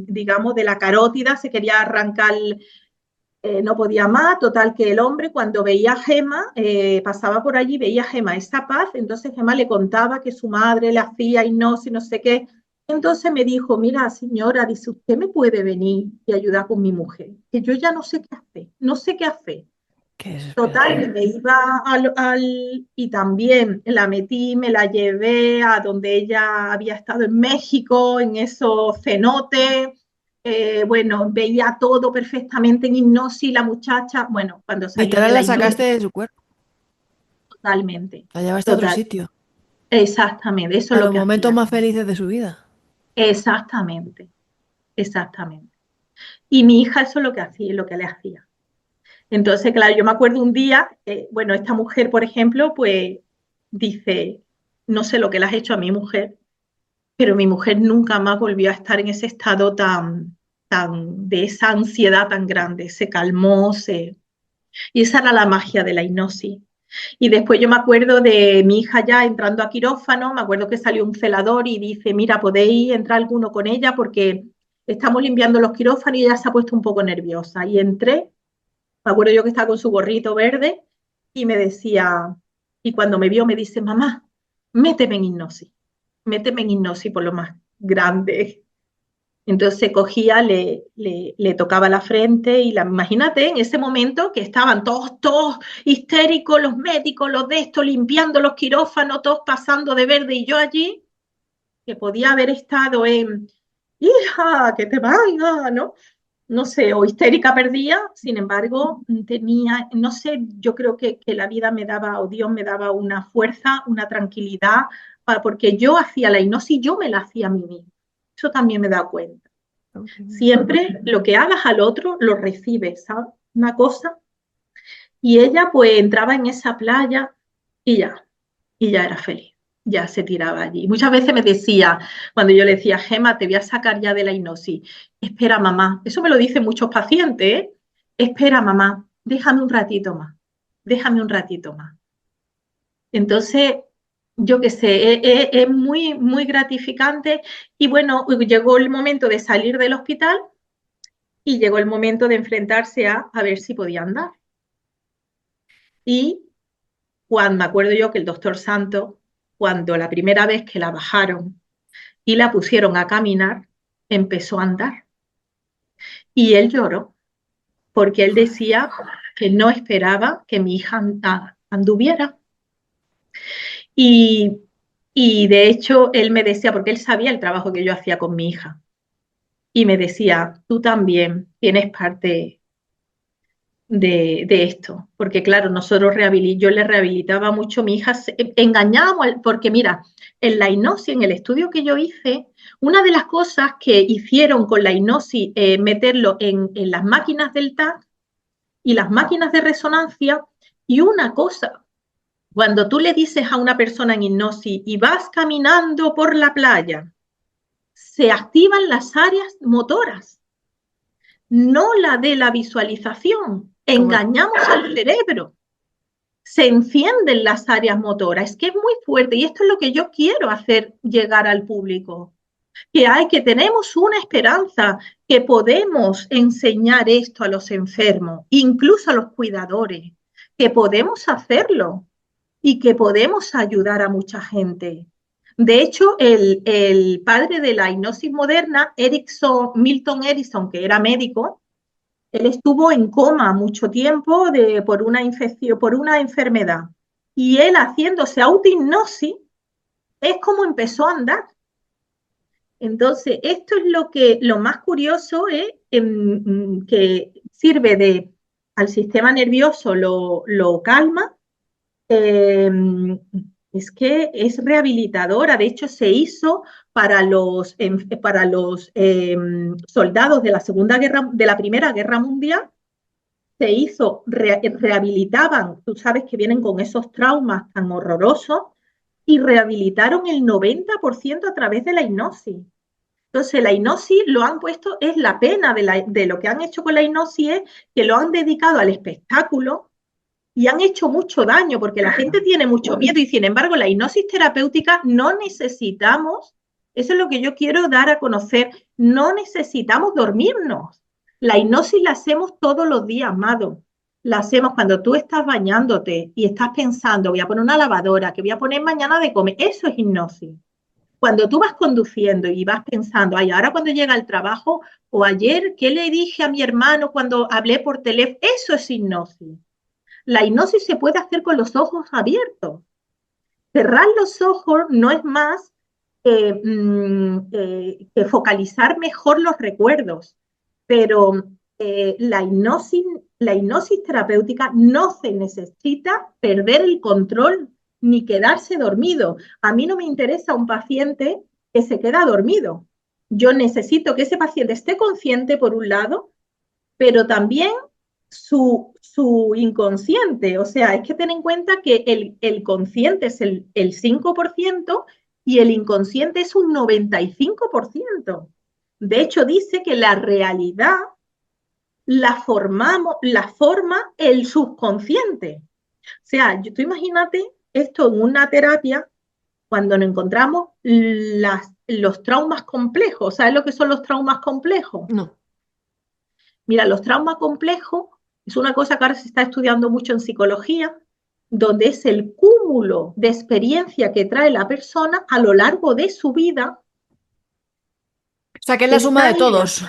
digamos, de la carótida, se quería arrancar, no podía más, total que el hombre cuando veía a Gema, pasaba por allí, veía a Gema esa paz, entonces Gema le contaba que su madre le hacía hipnosis, no sé qué. Entonces me dijo, mira señora, dice, usted me puede venir y ayudar con mi mujer, que yo ya no sé qué hacer, no sé qué hacer. Qué Total, que desesperación. me iba y también la metí, me la llevé a donde ella había estado en México, en esos cenotes. Bueno, veía todo perfectamente en hipnosis, la muchacha, bueno, cuando salió de Literal la la sacaste hipnosis, de su cuerpo. totalmente, La llevaste a otro total, sitio. exactamente, eso A es lo los que momentos hacía, más felices de su vida. exactamente, exactamente. Y mi hija eso es lo que hacía, lo que le hacía. Entonces, claro, yo me acuerdo un día, bueno, esta mujer, por ejemplo, pues dice, no sé lo que le has hecho a mi mujer, pero mi mujer nunca más volvió a estar en ese estado de esa ansiedad tan grande, se calmó, y esa era la magia de la hipnosis. Y después yo me acuerdo de mi hija ya entrando a quirófano, me acuerdo que salió un celador y dice, mira, ¿podéis entrar alguno con ella? Porque estamos limpiando los quirófanos y ella se ha puesto un poco nerviosa. Y entré, me acuerdo yo que estaba con su gorrito verde y me decía, y cuando me vio me dice, mamá, méteme en hipnosis por lo más grande. Entonces cogía, le tocaba la frente y imagínate en ese momento que estaban todos histéricos, los médicos, los de esto, limpiando los quirófanos, todos pasando de verde y yo allí, que podía haber estado en, hija, que te vaya, ¿no? No sé, o histérica perdía, sin embargo, tenía, no sé, yo creo que la vida me daba, o Dios me daba una fuerza, una tranquilidad, porque yo hacía la hipnosis, yo me la hacía a mí misma. Eso también me da cuenta. Siempre lo que hagas al otro lo recibes, ¿sabes? Una cosa. Y ella pues entraba en esa playa y ya, y ya era feliz, ya se tiraba allí. Muchas veces me decía, cuando yo le decía, Gema, te voy a sacar ya de la hipnosis, espera mamá, eso me lo dicen muchos pacientes, ¿eh? Espera mamá, déjame un ratito más, déjame un ratito más. Entonces, yo qué sé, es muy, muy gratificante y bueno, llegó el momento de salir del hospital y llegó el momento de enfrentarse a ver si podía andar. Y cuando me acuerdo yo que el doctor Santo, cuando la primera vez que la bajaron y la pusieron a caminar, empezó a andar. Y él lloró porque él decía que no esperaba que mi hija anduviera. Y, y de hecho él me decía, porque él sabía el trabajo que yo hacía con mi hija, y me decía, tú también tienes parte de esto, porque claro, yo le rehabilitaba mucho, mi hija, engañábamos, porque mira, en la hipnosis, en el estudio que yo hice, una de las cosas que hicieron con la hipnosis, meterlo en las máquinas del TAC y las máquinas de resonancia, y una cosa, cuando tú le dices a una persona en hipnosis y vas caminando por la playa, se activan las áreas motoras, no la de la visualización. Como, Engañamos al cerebro. se encienden las áreas motoras. Es que es muy fuerte y esto es lo que yo quiero hacer llegar al público. Que tenemos una esperanza, que podemos enseñar esto a los enfermos, incluso a los cuidadores, que podemos hacerlo y que podemos ayudar a mucha gente. De hecho, el padre de la hipnosis moderna, Milton Erickson, que era médico, él estuvo en coma mucho tiempo por una infección, por una enfermedad. Y él haciéndose autohipnosis es como empezó a andar. Entonces, esto es lo más curioso es que sirve al sistema nervioso, lo calma, eh, es que es rehabilitadora. De hecho, se hizo para los soldados de de la Primera Guerra Mundial, se hizo, rehabilitaban, tú sabes que vienen con esos traumas tan horrorosos, y rehabilitaron el 90% a través de la hipnosis. Entonces, la hipnosis lo han puesto, es la pena de lo que han hecho con la hipnosis, es que lo han dedicado al espectáculo y han hecho mucho daño porque la gente tiene mucho miedo y sin embargo la hipnosis terapéutica no necesitamos, eso es lo que yo quiero dar a conocer, no necesitamos dormirnos. La hipnosis la hacemos todos los días, amado. La hacemos cuando tú estás bañándote y estás pensando, voy a poner una lavadora, que voy a poner mañana de comer. Eso es hipnosis. Cuando tú vas conduciendo y vas pensando, ay, ahora cuando llega al trabajo, o ayer, ¿qué le dije a mi hermano cuando hablé por teléfono? Eso es hipnosis. La hipnosis se puede hacer con los ojos abiertos. Cerrar los ojos no es más que focalizar mejor los recuerdos, pero la hipnosis terapéutica no se necesita perder el control ni quedarse dormido. A mí no me interesa un paciente que se queda dormido. Yo necesito que ese paciente esté consciente, por un lado, pero también su inconsciente. O sea, es que ten en cuenta que el consciente es el 5% y el inconsciente es un 95%. De hecho, dice que la realidad la forma el subconsciente. O sea, tú imagínate esto en una terapia cuando nos encontramos los traumas complejos. ¿Sabes lo que son los traumas complejos? No. Mira, los traumas complejos es una cosa que ahora se está estudiando mucho en psicología, donde es el cúmulo de experiencia que trae la persona a lo largo de su vida. O sea, que es la suma Está de ahí, todos.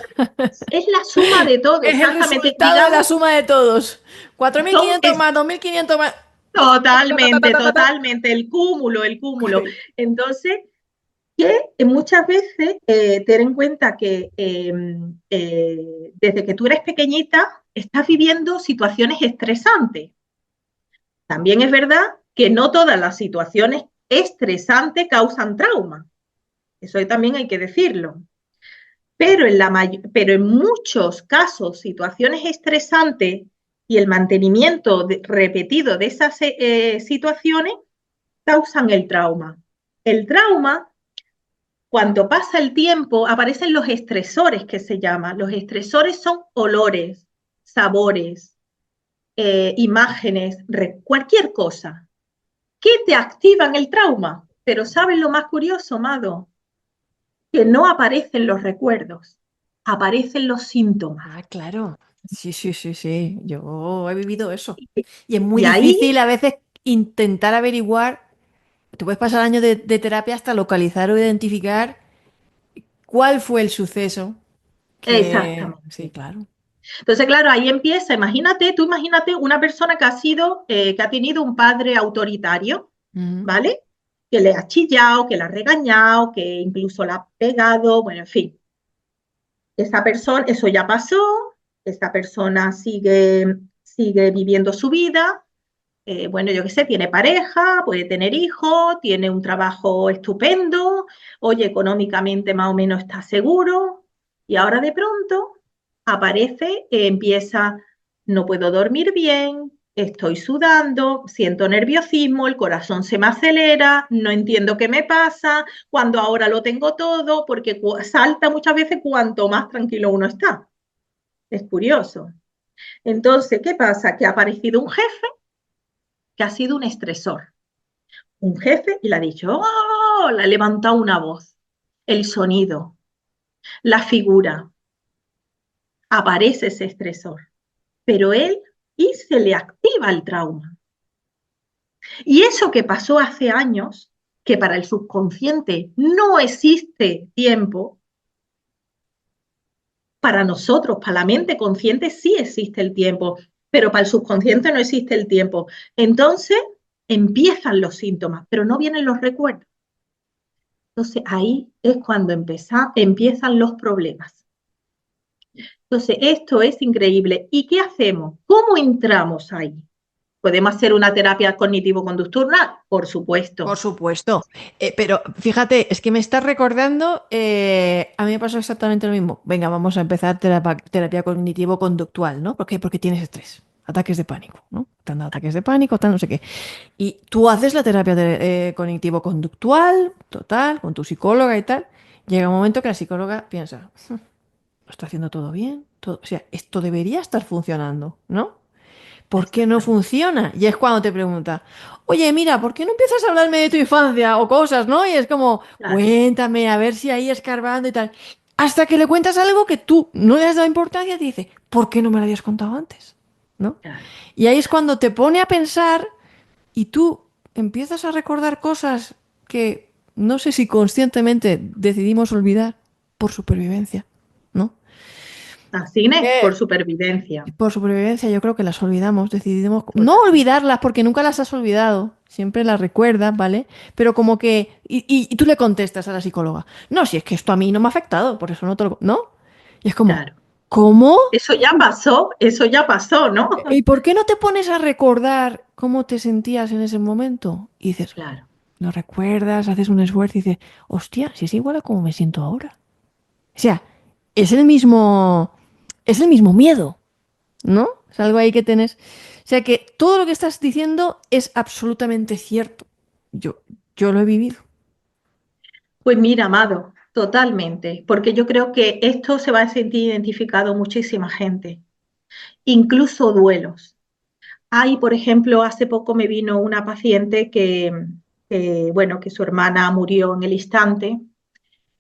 es la suma de todo, Es el exactamente. resultado de la Digamos, suma de todos. Cuatro mil son, quinientos más 2.500 más. totalmente, totalmente, el cúmulo, el cúmulo. Entonces, que muchas veces ten en cuenta que desde que tú eres pequeñita estás viviendo situaciones estresantes. También es verdad que no todas las situaciones estresantes causan trauma. Eso también hay que decirlo. Pero en muchos casos, situaciones estresantes y el mantenimiento repetido de esas situaciones causan el trauma. El trauma, cuando pasa el tiempo, aparecen los estresores que se llaman. Los estresores son olores, sabores, imágenes, cualquier cosa que te activan el trauma. Pero ¿sabes lo más curioso, Mado? Que no aparecen los recuerdos, aparecen los síntomas. Ah, claro. Sí, sí, sí, sí. Yo he vivido eso. Y es muy Y ahí, difícil a veces intentar averiguar. Tú puedes pasar años de terapia hasta localizar o identificar cuál fue el suceso que... Sí, exactamente. claro. Entonces, claro, ahí empieza, imagínate una persona que ha tenido un padre autoritario, Ujú. ¿vale? Que le ha chillado, que le ha regañado, que incluso la ha pegado, bueno, en fin. Esa persona, eso ya pasó, esta persona sigue viviendo su vida, bueno, yo qué sé, tiene pareja, puede tener hijos, tiene un trabajo estupendo, oye, económicamente más o menos está seguro, y ahora de pronto aparece, empieza, no puedo dormir bien, estoy sudando, siento nerviosismo, el corazón se me acelera, no entiendo qué me pasa, cuando ahora lo tengo todo, porque salta muchas veces cuanto más tranquilo uno está. Es curioso. Entonces, ¿qué pasa? Que ha aparecido un jefe que ha sido un estresor. Un jefe y le ha dicho, ¡oh! Le ha levantado una voz, el sonido, la figura, aparece ese estresor, pero él y se le activa el trauma. Y eso que pasó hace años, que para el subconsciente no existe tiempo, para nosotros, para la mente consciente sí existe el tiempo, pero para el subconsciente no existe el tiempo. Entonces empiezan los síntomas, pero no vienen los recuerdos. Entonces ahí es cuando empiezan los problemas. Entonces esto es increíble. ¿Y qué hacemos? ¿Cómo entramos ahí? ¿Podemos hacer una terapia cognitivo-conductual? Por Por supuesto. supuesto. Pero fíjate, es que me estás recordando, a mí me pasó exactamente lo mismo. Venga, vamos a empezar terapia cognitivo-conductual, ¿no? ¿Por qué? Porque tienes estrés, ataques de pánico, ¿no? Te han dado ataques de pánico, tal, no sé qué. Y tú haces la terapia cognitivo-conductual, total, con tu psicóloga y tal. Llega un momento que la psicóloga piensa, ¿lo está haciendo todo bien? O sea, esto debería estar funcionando, ¿no? ¿Por qué no Exactamente. funciona? Y es cuando te pregunta, oye, mira, ¿por qué no empiezas a hablarme de tu infancia o cosas, ¿no? Y es como, Claro, cuéntame, a ver si ahí escarbando y tal. Hasta que le cuentas algo que tú no le has dado importancia y te dice, ¿por qué no me lo habías contado antes? ¿No? claro. Y ahí es cuando te pone a pensar y tú empiezas a recordar cosas que no sé si conscientemente decidimos olvidar por supervivencia, ¿no? Así es, Eh, por supervivencia. Por supervivencia, yo creo que las olvidamos, decidimos no Total. olvidarlas porque nunca las has olvidado, siempre las recuerdas, ¿vale? Pero como que, y tú le contestas a la psicóloga, no, si es que esto a mí no me ha afectado, por eso no te lo, ¿no? Y es como, Claro. ¿cómo? Eso ya pasó, ¿no? ¿Y por qué no te pones a recordar cómo te sentías en ese momento? Y dices, Claro. lo recuerdas, haces un esfuerzo y dices, hostia, si es igual a cómo me siento ahora. O sea, es el mismo miedo. ¿No? Es algo ahí que tenés. O sea que todo lo que estás diciendo es absolutamente cierto. Yo, yo lo he vivido. Pues mira, Amado, totalmente, porque yo creo que esto se va a sentir identificado muchísima gente, incluso duelos. Hay, por ejemplo, hace poco me vino una paciente bueno, que su hermana murió en el instante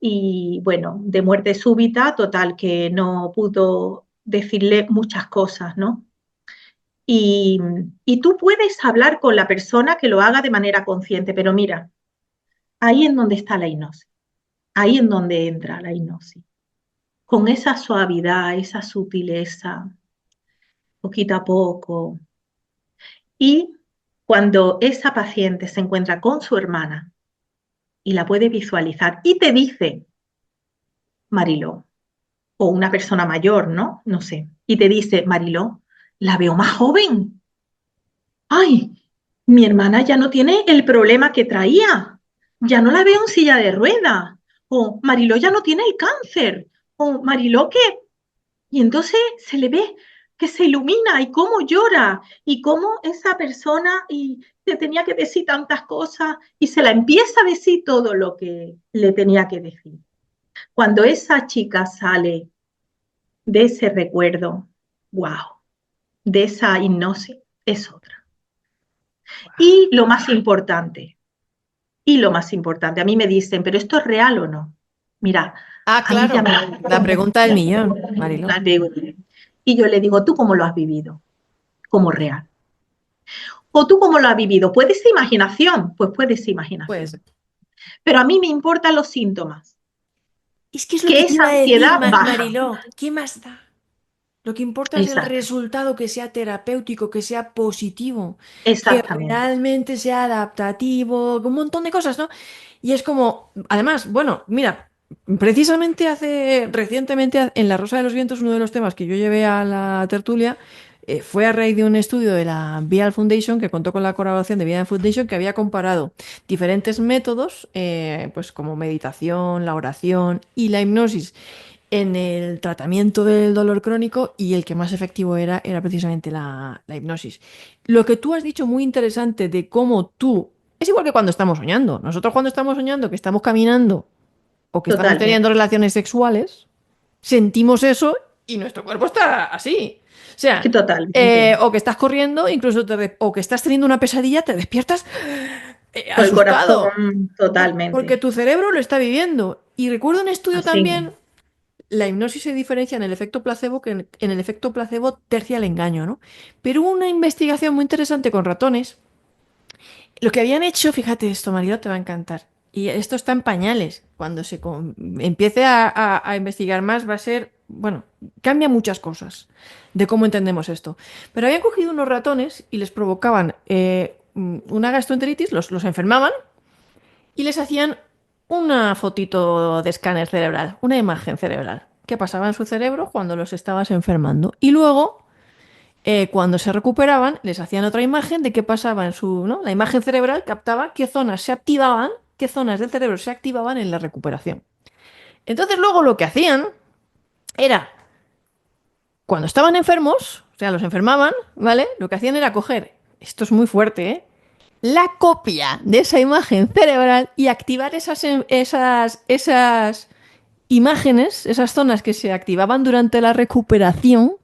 y, bueno, de muerte súbita, total, que no pudo decirle muchas cosas, ¿no? Y, y tú puedes hablar con la persona que lo haga de manera consciente, pero mira, ahí en donde está la hipnosis, ahí en donde entra la hipnosis, con esa suavidad, esa sutileza, poquito a poco. Y cuando esa paciente se encuentra con su hermana y la puede visualizar y te dice, Mariló, o una persona mayor, ¿no? No sé, y te dice, Mariló, la veo más joven. Ay, mi hermana ya no tiene el problema que traía. Ya no la veo en silla de ruedas. O Mariló ya no tiene el cáncer. O Mariló que... Y entonces se le ve que se ilumina y cómo llora y cómo esa persona y te tenía que decir tantas cosas y se la empieza a decir todo lo que le tenía que decir. Cuando esa chica sale de ese recuerdo, wow, de esa hipnosis, es otra. Y lo más importante, a mí me dicen, pero ¿esto es real o no? Mira, Ah, a mí ya claro. me La pregunta del millón, Mariló. la digo. Y yo le digo, ¿tú cómo lo has vivido? Como real. ¿O tú cómo lo has vivido? ¿Puede ser imaginación? Pues puede ser Pues imaginación. Pero a mí me importan los síntomas, es que es lo que que te esa iba a decir, ansiedad baja. Mariló. ¿Qué más da? Lo que importa es el Exacto, resultado, que sea terapéutico, que sea positivo, que exactamente. realmente sea adaptativo, un montón de cosas, ¿no? Y es como, además, bueno, mira, precisamente recientemente en La Rosa de los Vientos, uno de los temas que yo llevé a la tertulia fue a raíz de un estudio de la Vial Foundation, que contó con la colaboración de Vial Foundation, que había comparado diferentes métodos, pues como meditación, la oración y la hipnosis en el tratamiento del dolor crónico, y el que más efectivo era precisamente la hipnosis. Lo que tú has dicho muy interesante de cómo tú... Es igual que cuando estamos soñando. Nosotros cuando estamos soñando que estamos caminando o que estamos teniendo Totalmente. relaciones sexuales, sentimos eso y nuestro cuerpo está así. O sea, Que totalmente. o que estás corriendo, incluso o que estás teniendo una pesadilla, te despiertas Con el asustado, corazón porque totalmente. tu cerebro lo está viviendo. Y recuerdo un estudio Así también, mismo. la hipnosis se diferencia en el efecto placebo, que en el efecto placebo tercia el engaño, ¿no? Pero hubo una investigación muy interesante con ratones. Lo que habían hecho, fíjate esto, Mario, te va a encantar. Y esto está en pañales. Cuando empiece a investigar más, va a ser, bueno, cambia muchas cosas de cómo entendemos esto. Pero habían cogido unos ratones y les provocaban una gastroenteritis, los enfermaban y les hacían una fotito de escáner cerebral, una imagen cerebral. ¿Qué pasaba en su cerebro cuando los estabas enfermando? Y luego cuando se recuperaban, les hacían otra imagen de qué pasaba en su, ¿no? La imagen cerebral captaba qué zonas se activaban, qué zonas del cerebro se activaban en la recuperación. Entonces luego lo que hacían era, cuando estaban enfermos, o sea, los enfermaban, ¿vale? Lo que hacían era coger, esto es muy fuerte, ¿eh? La copia de esa imagen cerebral y activar esas imágenes, esas zonas que se activaban durante la recuperación,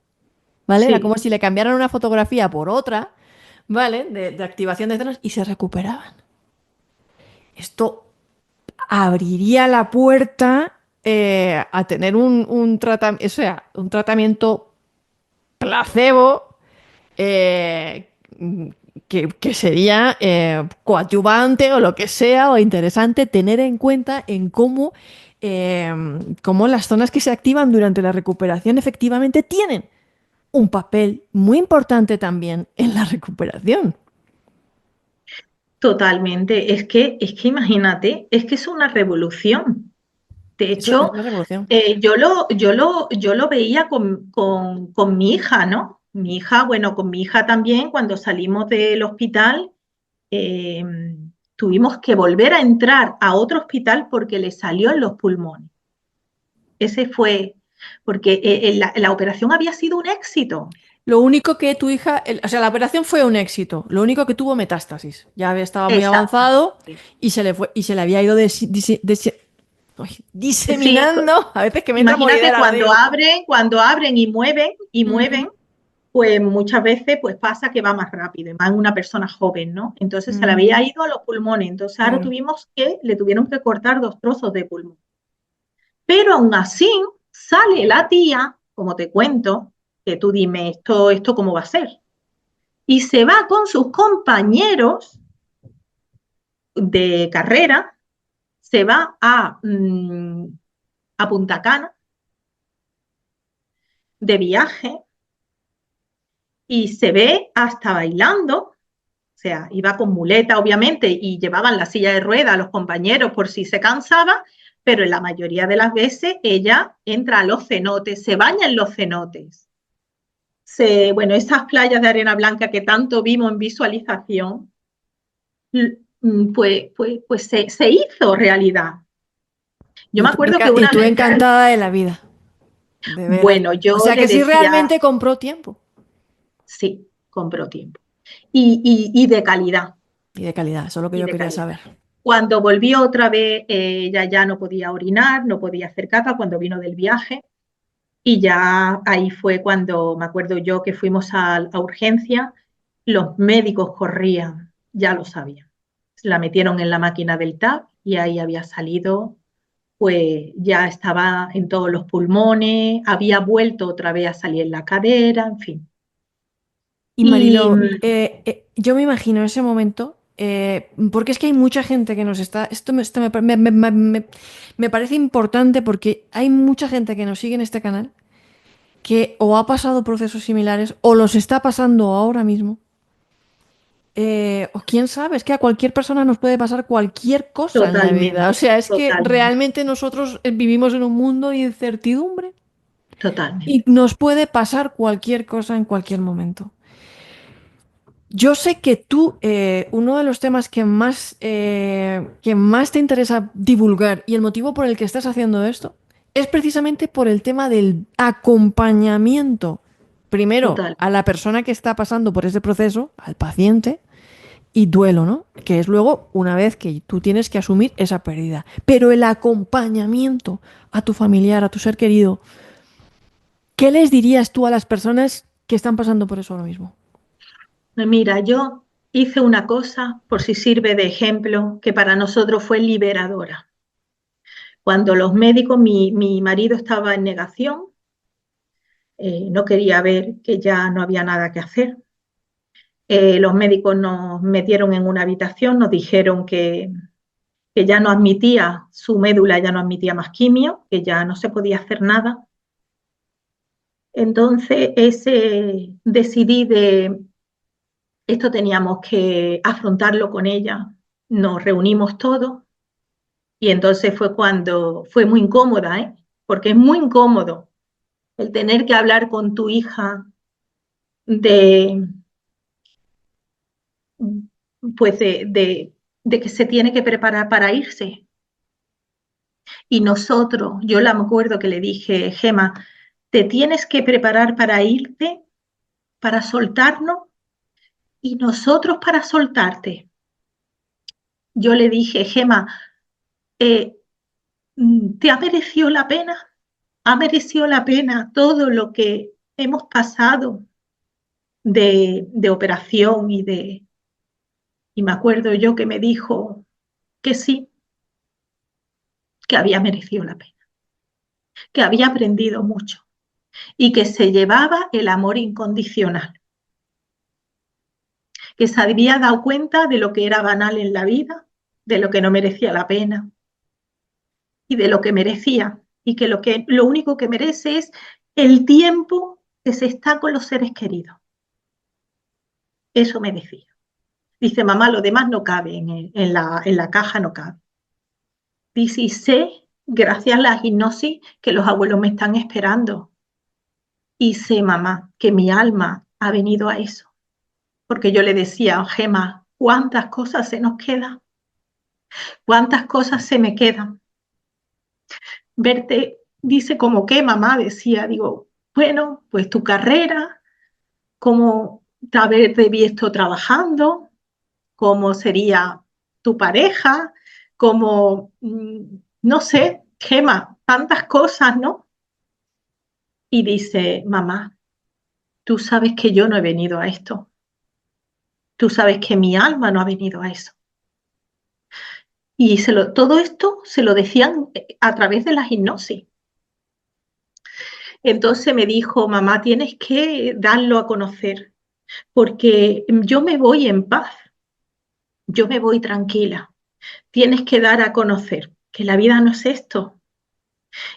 ¿vale? Era como Sí, si le cambiaran una fotografía por otra, ¿vale? De activación de zonas y se recuperaban. Esto abriría la puerta a tener o sea, un tratamiento placebo eh, que sería coadyuvante o lo que sea, o interesante tener en cuenta en eh, cómo las zonas que se activan durante la recuperación efectivamente tienen un papel muy importante también en la recuperación. totalmente. Es que imagínate, es que es una revolución. De Eso es hecho, una revolución. yo lo veía con mi hija, ¿no? Mi hija, bueno, con mi hija también, cuando salimos del hospital, eh, tuvimos que volver a entrar a otro hospital porque le salió en los pulmones. Ese fue, porque la operación había sido un éxito. Lo único que tu hija, o sea, la operación fue un éxito. Lo único que tuvo metástasis. Estaba muy avanzado Exactamente. y se le fue y se le había ido Sí, diseminando. A veces que me entra imagínate moridera, lo digo. cuando abren y Ujú, mueven, pues muchas veces pues pasa que va más rápido, y más en una persona joven, ¿no? Entonces se le ujú, había ido a los pulmones, entonces ahora claro. le tuvieron que cortar 2 trozos de pulmón. Pero aún así sale la tía, como te cuento, que tú dime esto cómo va a ser, y se va con sus compañeros de carrera, se va a Punta Cana de viaje y se ve hasta bailando. O sea, iba con muleta, obviamente, y llevaban la silla de ruedas a los compañeros por si se cansaba, pero en la mayoría de las veces ella entra a los cenotes, se baña en los cenotes. Bueno, esas playas de arena blanca que tanto vimos en visualización, pues se hizo realidad. Yo me acuerdo que Y una tú vez, encantada de la vida, de veras. bueno, O yo sea le que sí decía, realmente compró tiempo. sí, compró tiempo. Y de calidad, Y de calidad, eso es lo que y yo de quería calidad. saber. Cuando volvió otra vez, ella ya no podía orinar, no podía hacer caca cuando vino del viaje. Y ya ahí fue cuando me acuerdo yo que fuimos a urgencia, los médicos corrían, ya lo sabían. La metieron en la máquina del TAP y ahí había salido, pues ya estaba en todos los pulmones, había vuelto otra vez a salir en la cadera, en fin. Y Y Marilo, yo me imagino ese momento, porque es que hay mucha gente que nos está. Me parece importante porque hay mucha gente que nos sigue en este canal que o ha pasado procesos similares o los está pasando ahora mismo. O quién sabe, es que a cualquier persona nos puede pasar cualquier cosa en la vida. O totalmente, sea, es que totalmente, realmente nosotros vivimos en un mundo de incertidumbre y totalmente, nos puede pasar cualquier cosa en cualquier momento. Yo sé que tú, uno de los temas que más te interesa divulgar y el motivo por el que estás haciendo esto es precisamente por el tema del acompañamiento, primero total. a la persona que está pasando por ese proceso, al paciente, y duelo, ¿no? Que es luego una vez que tú tienes que asumir esa pérdida. Pero el acompañamiento a tu familiar, a tu ser querido, ¿Qué les dirías tú a las personas que están pasando por eso ahora mismo? Mira, yo hice una cosa, por si sirve de ejemplo, que para nosotros fue liberadora. Cuando los médicos, mi marido estaba en negación, no quería ver que ya no había nada que hacer. Los médicos nos metieron en una habitación, nos dijeron que ya no admitía, su médula ya no admitía más quimio, que ya no se podía hacer nada. Entonces, decidí de esto teníamos que afrontarlo con ella. Nos reunimos todos y entonces fue cuando fue muy incómoda, ¿eh? Porque es muy incómodo el tener que hablar con tu hija de, pues de que se tiene que preparar para irse. Y nosotros, yo la me acuerdo que le dije, Gema, te tienes que preparar para irte, para soltarnos y nosotros para soltarte. Yo le dije, Gema, eh, ¿te ha merecido la pena? ¿Ha merecido la pena todo lo que hemos pasado de operación y me acuerdo yo que me dijo que sí, que había merecido la pena, que había aprendido mucho y que se llevaba el amor incondicional, que se había dado cuenta de lo que era banal en la vida, de lo que no merecía la pena y de lo que merecía y que lo único que merece es el tiempo que se está con los seres queridos. Eso me decía. Dice, mamá, lo demás no cabe en la caja, no cabe. Dice, y sé, gracias a la hipnosis, que los abuelos me están esperando. Y sé, mamá, que mi alma ha venido a eso. Porque yo le decía, Gema, ¿cuántas cosas se nos quedan? ¿Cuántas cosas se me quedan? Verte, dice, como que mamá decía, digo, bueno, pues tu carrera, cómo haberte visto trabajando, cómo sería tu pareja, como, no sé, Gema, tantas cosas, ¿no? Y dice, mamá, tú sabes que yo no he venido a esto, tú sabes que mi alma no ha venido a eso. Y todo esto se lo decían a través de la hipnosis. Entonces me dijo, mamá, tienes que darlo a conocer, porque yo me voy en paz, yo me voy tranquila. Tienes que dar a conocer que la vida no es esto,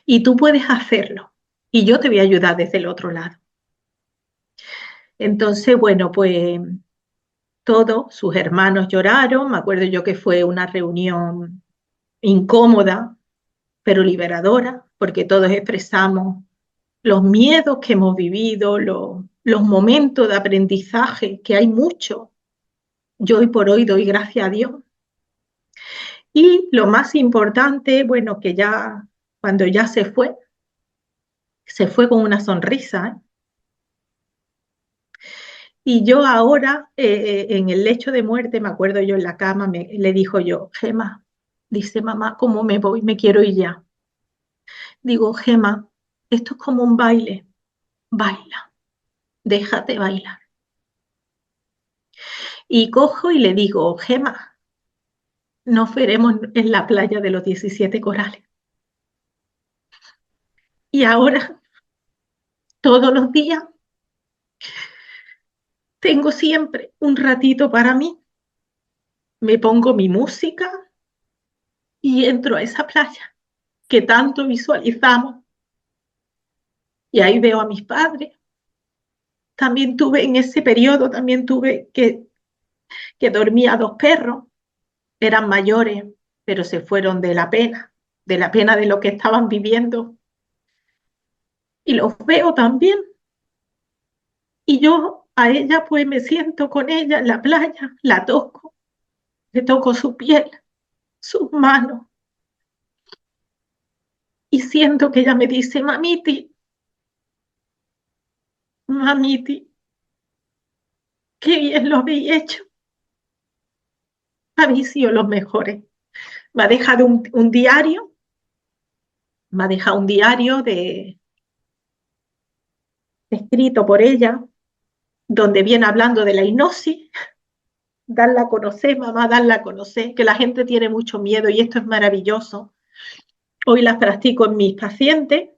y tú puedes hacerlo y yo te voy a ayudar desde el otro lado. Entonces, bueno, pues todos sus hermanos lloraron, me acuerdo yo que fue una reunión incómoda, pero liberadora, porque todos expresamos los miedos que hemos vivido, los momentos de aprendizaje, que hay mucho. Yo hoy por hoy doy gracias a Dios. Y lo más importante, bueno, que ya cuando ya se fue con una sonrisa, ¿eh? Y yo ahora, en el lecho de muerte, me acuerdo yo en la cama, le dijo yo, Gema, dice mamá, ¿cómo me voy? Me quiero ir ya. Digo, Gema, esto es como un baile, baila, déjate bailar. Y cojo y le digo, Gema, nos veremos en la playa de los 17 corales. Y ahora, todos los días, tengo siempre un ratito para mí, me pongo mi música y entro a esa playa que tanto visualizamos. Y ahí veo a mis padres. También tuve en ese periodo, también tuve que dormía dos perros, eran mayores, pero se fueron de la pena de lo que estaban viviendo. Y los veo también. Y yo a ella pues me siento con ella en la playa, la toco, le toco su piel, sus manos. Y siento que ella me dice, mamiti, mamiti, qué bien lo habéis hecho. Habéis sido los mejores. Me ha dejado un diario, me ha dejado un diario escrito por ella, donde viene hablando de la hipnosis, darla a conocer, mamá, darla a conocer, que la gente tiene mucho miedo y esto es maravilloso. Hoy las practico en mis pacientes.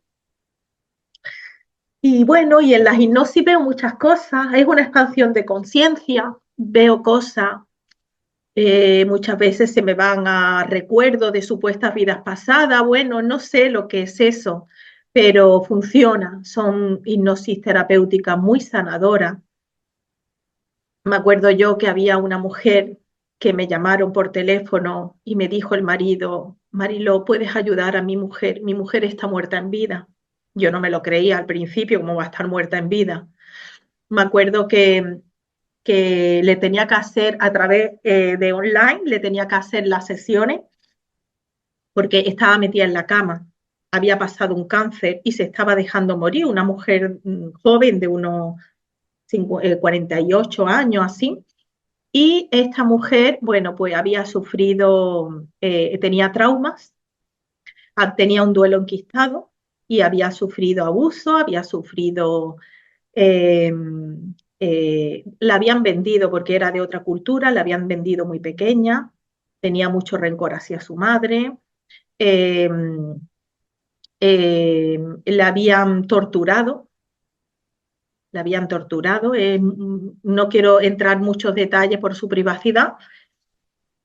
Y bueno, y en la hipnosis veo muchas cosas, es una expansión de conciencia, veo cosas, muchas veces se me van a recuerdos de supuestas vidas pasadas, bueno, no sé lo que es eso, pero funciona, son hipnosis terapéuticas muy sanadoras. Me acuerdo yo que había una mujer que me llamaron por teléfono y me dijo el marido, Marilo, ¿puedes ayudar a mi mujer? Mi mujer está muerta en vida. Yo no me lo creía al principio, ¿cómo va a estar muerta en vida? Me acuerdo que le tenía que hacer a través de online, le tenía que hacer las sesiones porque estaba metida en la cama, había pasado un cáncer y se estaba dejando morir, una mujer joven de unos 48 años así. Y esta mujer, bueno, pues había sufrido, tenía traumas, tenía un duelo enquistado y había sufrido abuso, había sufrido, eh, la habían vendido porque era de otra cultura, la habían vendido muy pequeña, tenía mucho rencor hacia su madre, eh, la habían torturado, la habían torturado. No quiero entrar en muchos detalles por su privacidad,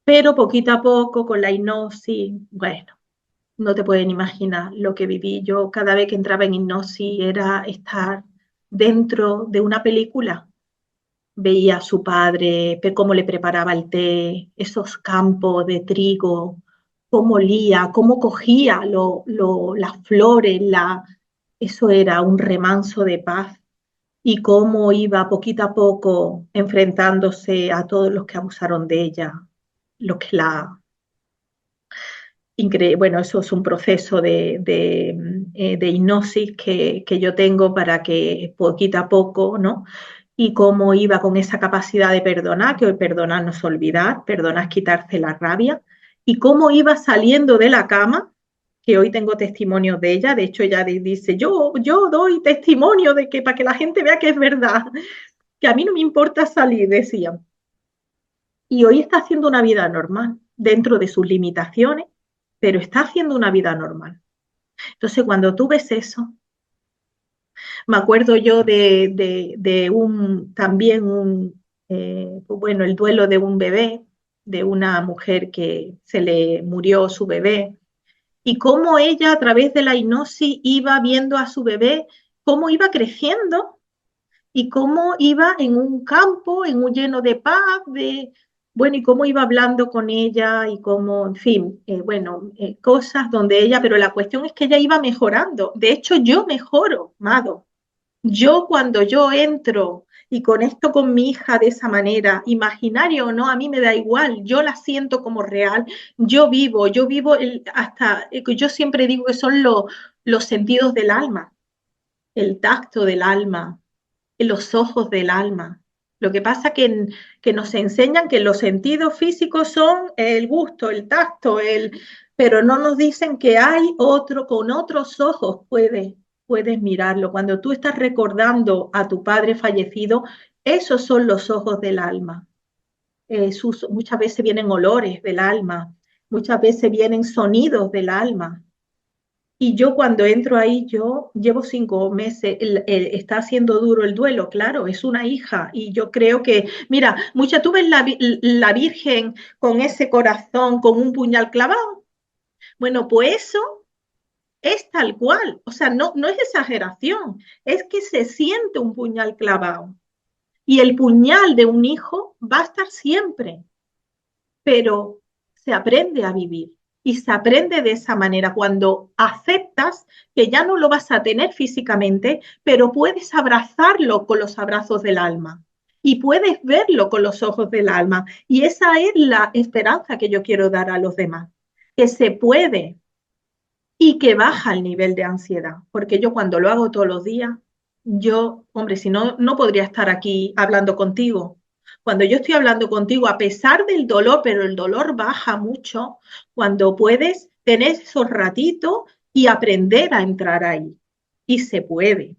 pero poquito a poco con la hipnosis, bueno, no te pueden imaginar lo que viví. Yo cada vez que entraba en hipnosis era estar dentro de una película. Veía a su padre, cómo le preparaba el té, esos campos de trigo, cómo olía, cómo cogía las flores, eso era un remanso de paz y cómo iba poquito a poco enfrentándose a todos los que abusaron de ella, los que la bueno, eso es un proceso de hipnosis que yo tengo para que poquito a poco, ¿no? Y cómo iba con esa capacidad de perdonar, que hoy perdonar no es olvidar, perdonar es quitarse la rabia, y cómo iba saliendo de la cama, que hoy tengo testimonios de ella, de hecho ella dice, yo doy testimonio de que para que la gente vea que es verdad, que a mí no me importa salir, decía. Y hoy está haciendo una vida normal, dentro de sus limitaciones, pero está haciendo una vida normal. Entonces, cuando tú ves eso, me acuerdo yo de también pues bueno, el duelo de un bebé, de una mujer que se le murió su bebé, y cómo ella a través de la hipnosis iba viendo a su bebé, cómo iba creciendo y cómo iba en un campo, en un lleno de paz, bueno, y cómo iba hablando con ella y cómo, en fin, bueno, cosas donde ella, pero la cuestión es que ella iba mejorando. De hecho, yo mejoro, Mado. Yo cuando yo entro y conecto con mi hija de esa manera, imaginario o no, a mí me da igual, yo la siento como real, yo vivo hasta, yo siempre digo que son los sentidos del alma, el tacto del alma, los ojos del alma. Lo que pasa que nos enseñan que los sentidos físicos son el gusto, el tacto, pero no nos dicen que hay otro, con otros ojos puedes mirarlo. Cuando tú estás recordando a tu padre fallecido, esos son los ojos del alma. Muchas veces vienen olores del alma, muchas veces vienen sonidos del alma. Y yo cuando entro ahí, yo llevo 5 meses, está haciendo duro el duelo, claro, es una hija. Y yo creo que, mira, tú ves la Virgen con ese corazón, con un puñal clavado. Bueno, pues eso es tal cual. O sea, no es exageración, es que se siente un puñal clavado. Y el puñal de un hijo va a estar siempre, pero se aprende a vivir y se aprende de esa manera cuando aceptas que ya no lo vas a tener físicamente, pero puedes abrazarlo con los abrazos del alma y puedes verlo con los ojos del alma. Y esa es la esperanza que yo quiero dar a los demás, que se puede y que baja el nivel de ansiedad, porque yo cuando lo hago todos los días, yo, hombre, si no, no podría estar aquí hablando contigo. Cuando yo estoy hablando contigo, a pesar del dolor, pero el dolor baja mucho, cuando puedes tener esos ratitos y aprender a entrar ahí. Y se puede.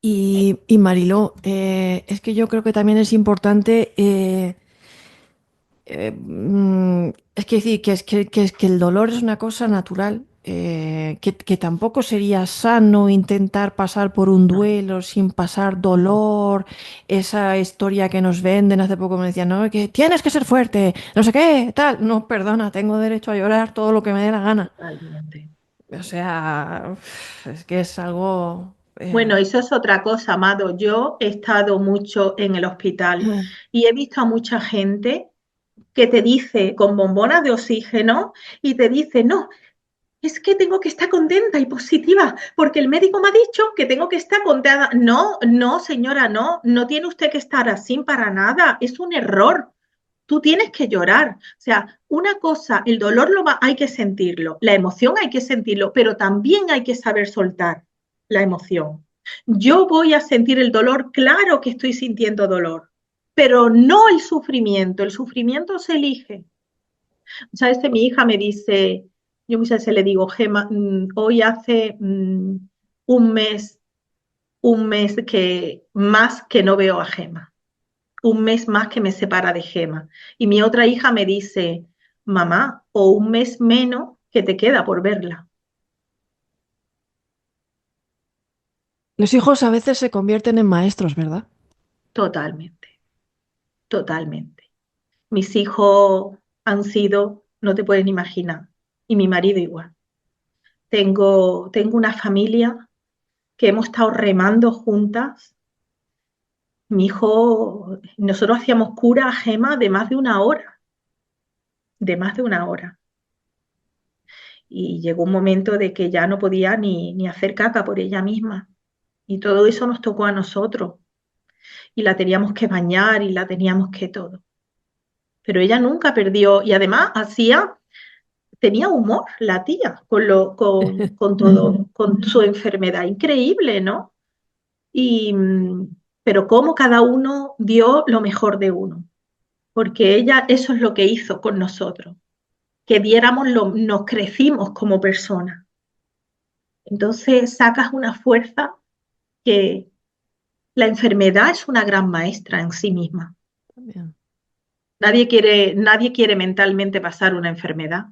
Y Mariló, es que yo creo que también es importante, es que decir que el dolor es una cosa natural, que tampoco sería sano intentar pasar por un No, duelo sin pasar no, dolor, esa historia que nos venden hace poco me decían, no, que tienes que ser fuerte, no sé qué, tal, no, perdona, tengo derecho a llorar todo lo que me dé la gana. totalmente. O sea, es que es algo... Bueno, eso es otra cosa, Amado. Yo he estado mucho en el hospital y he visto a mucha gente que te dice con bombonas de oxígeno y te dice, no, es que tengo que estar contenta y positiva porque el médico me ha dicho que tengo que estar contenta. No, no, señora, no, no tiene usted que estar así para nada. Es un error. Tú tienes que llorar. O sea, una cosa, el dolor hay que sentirlo, la emoción hay que sentirlo, pero también hay que saber soltar la emoción. Yo voy a sentir el dolor, claro que estoy sintiendo dolor, pero no el sufrimiento. El sufrimiento se elige. ¿Sabes? Mi hija me dice, yo muchas veces le digo, Gema, hoy hace un mes que más que no veo a Gema, un mes más que me separa de Gema. Y mi otra hija me dice, mamá, o un mes menos que te queda por verla. Los hijos a veces se convierten en maestros, ¿verdad? Totalmente, totalmente. Mis hijos han sido, no te puedes ni imaginar, y mi marido igual. Tengo una familia que hemos estado remando juntas. Mi hijo, nosotros hacíamos cura a Gema de más de una hora, de más de una hora. Y llegó un momento de que ya no podía ni hacer caca por ella misma. Y todo eso nos tocó a nosotros. Y la teníamos que bañar y la teníamos que todo. Pero ella nunca perdió, y además tenía humor la tía con todo, con su enfermedad. Increíble, ¿no? Y, pero cómo cada uno dio lo mejor de uno. Porque ella eso es lo que hizo con nosotros, que nos crecimos como personas. Entonces sacas una fuerza que la enfermedad es una gran maestra en sí misma. También. Nadie quiere mentalmente pasar una enfermedad,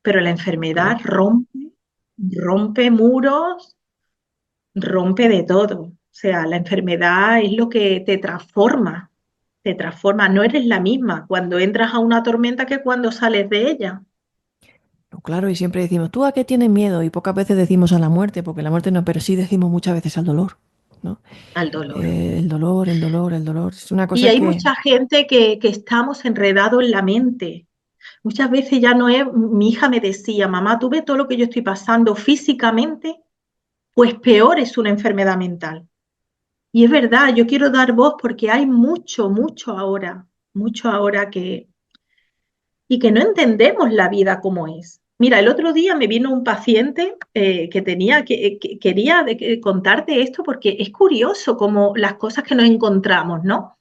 pero la No, enfermedad claro. rompe muros, rompe de todo. O sea, la enfermedad es lo que te transforma, no eres la misma cuando entras a una tormenta que cuando sales de ella. No, claro, y siempre decimos, ¿tú a qué tienes miedo? Y pocas veces decimos a la muerte, porque la muerte no, pero sí decimos muchas veces al dolor, ¿no? Al dolor. El dolor, el dolor, el dolor. Es una Y cosa hay que, mucha gente que estamos enredados en la mente. Muchas veces ya no es, mi hija me decía, mamá, ¿tú ves todo lo que yo estoy pasando físicamente? Pues peor es una enfermedad mental. Y es verdad, yo quiero dar voz porque hay mucho ahora y que no entendemos la vida como es. Mira, el otro día me vino un paciente que quería contarte esto porque es curioso como las cosas que nos encontramos, ¿no?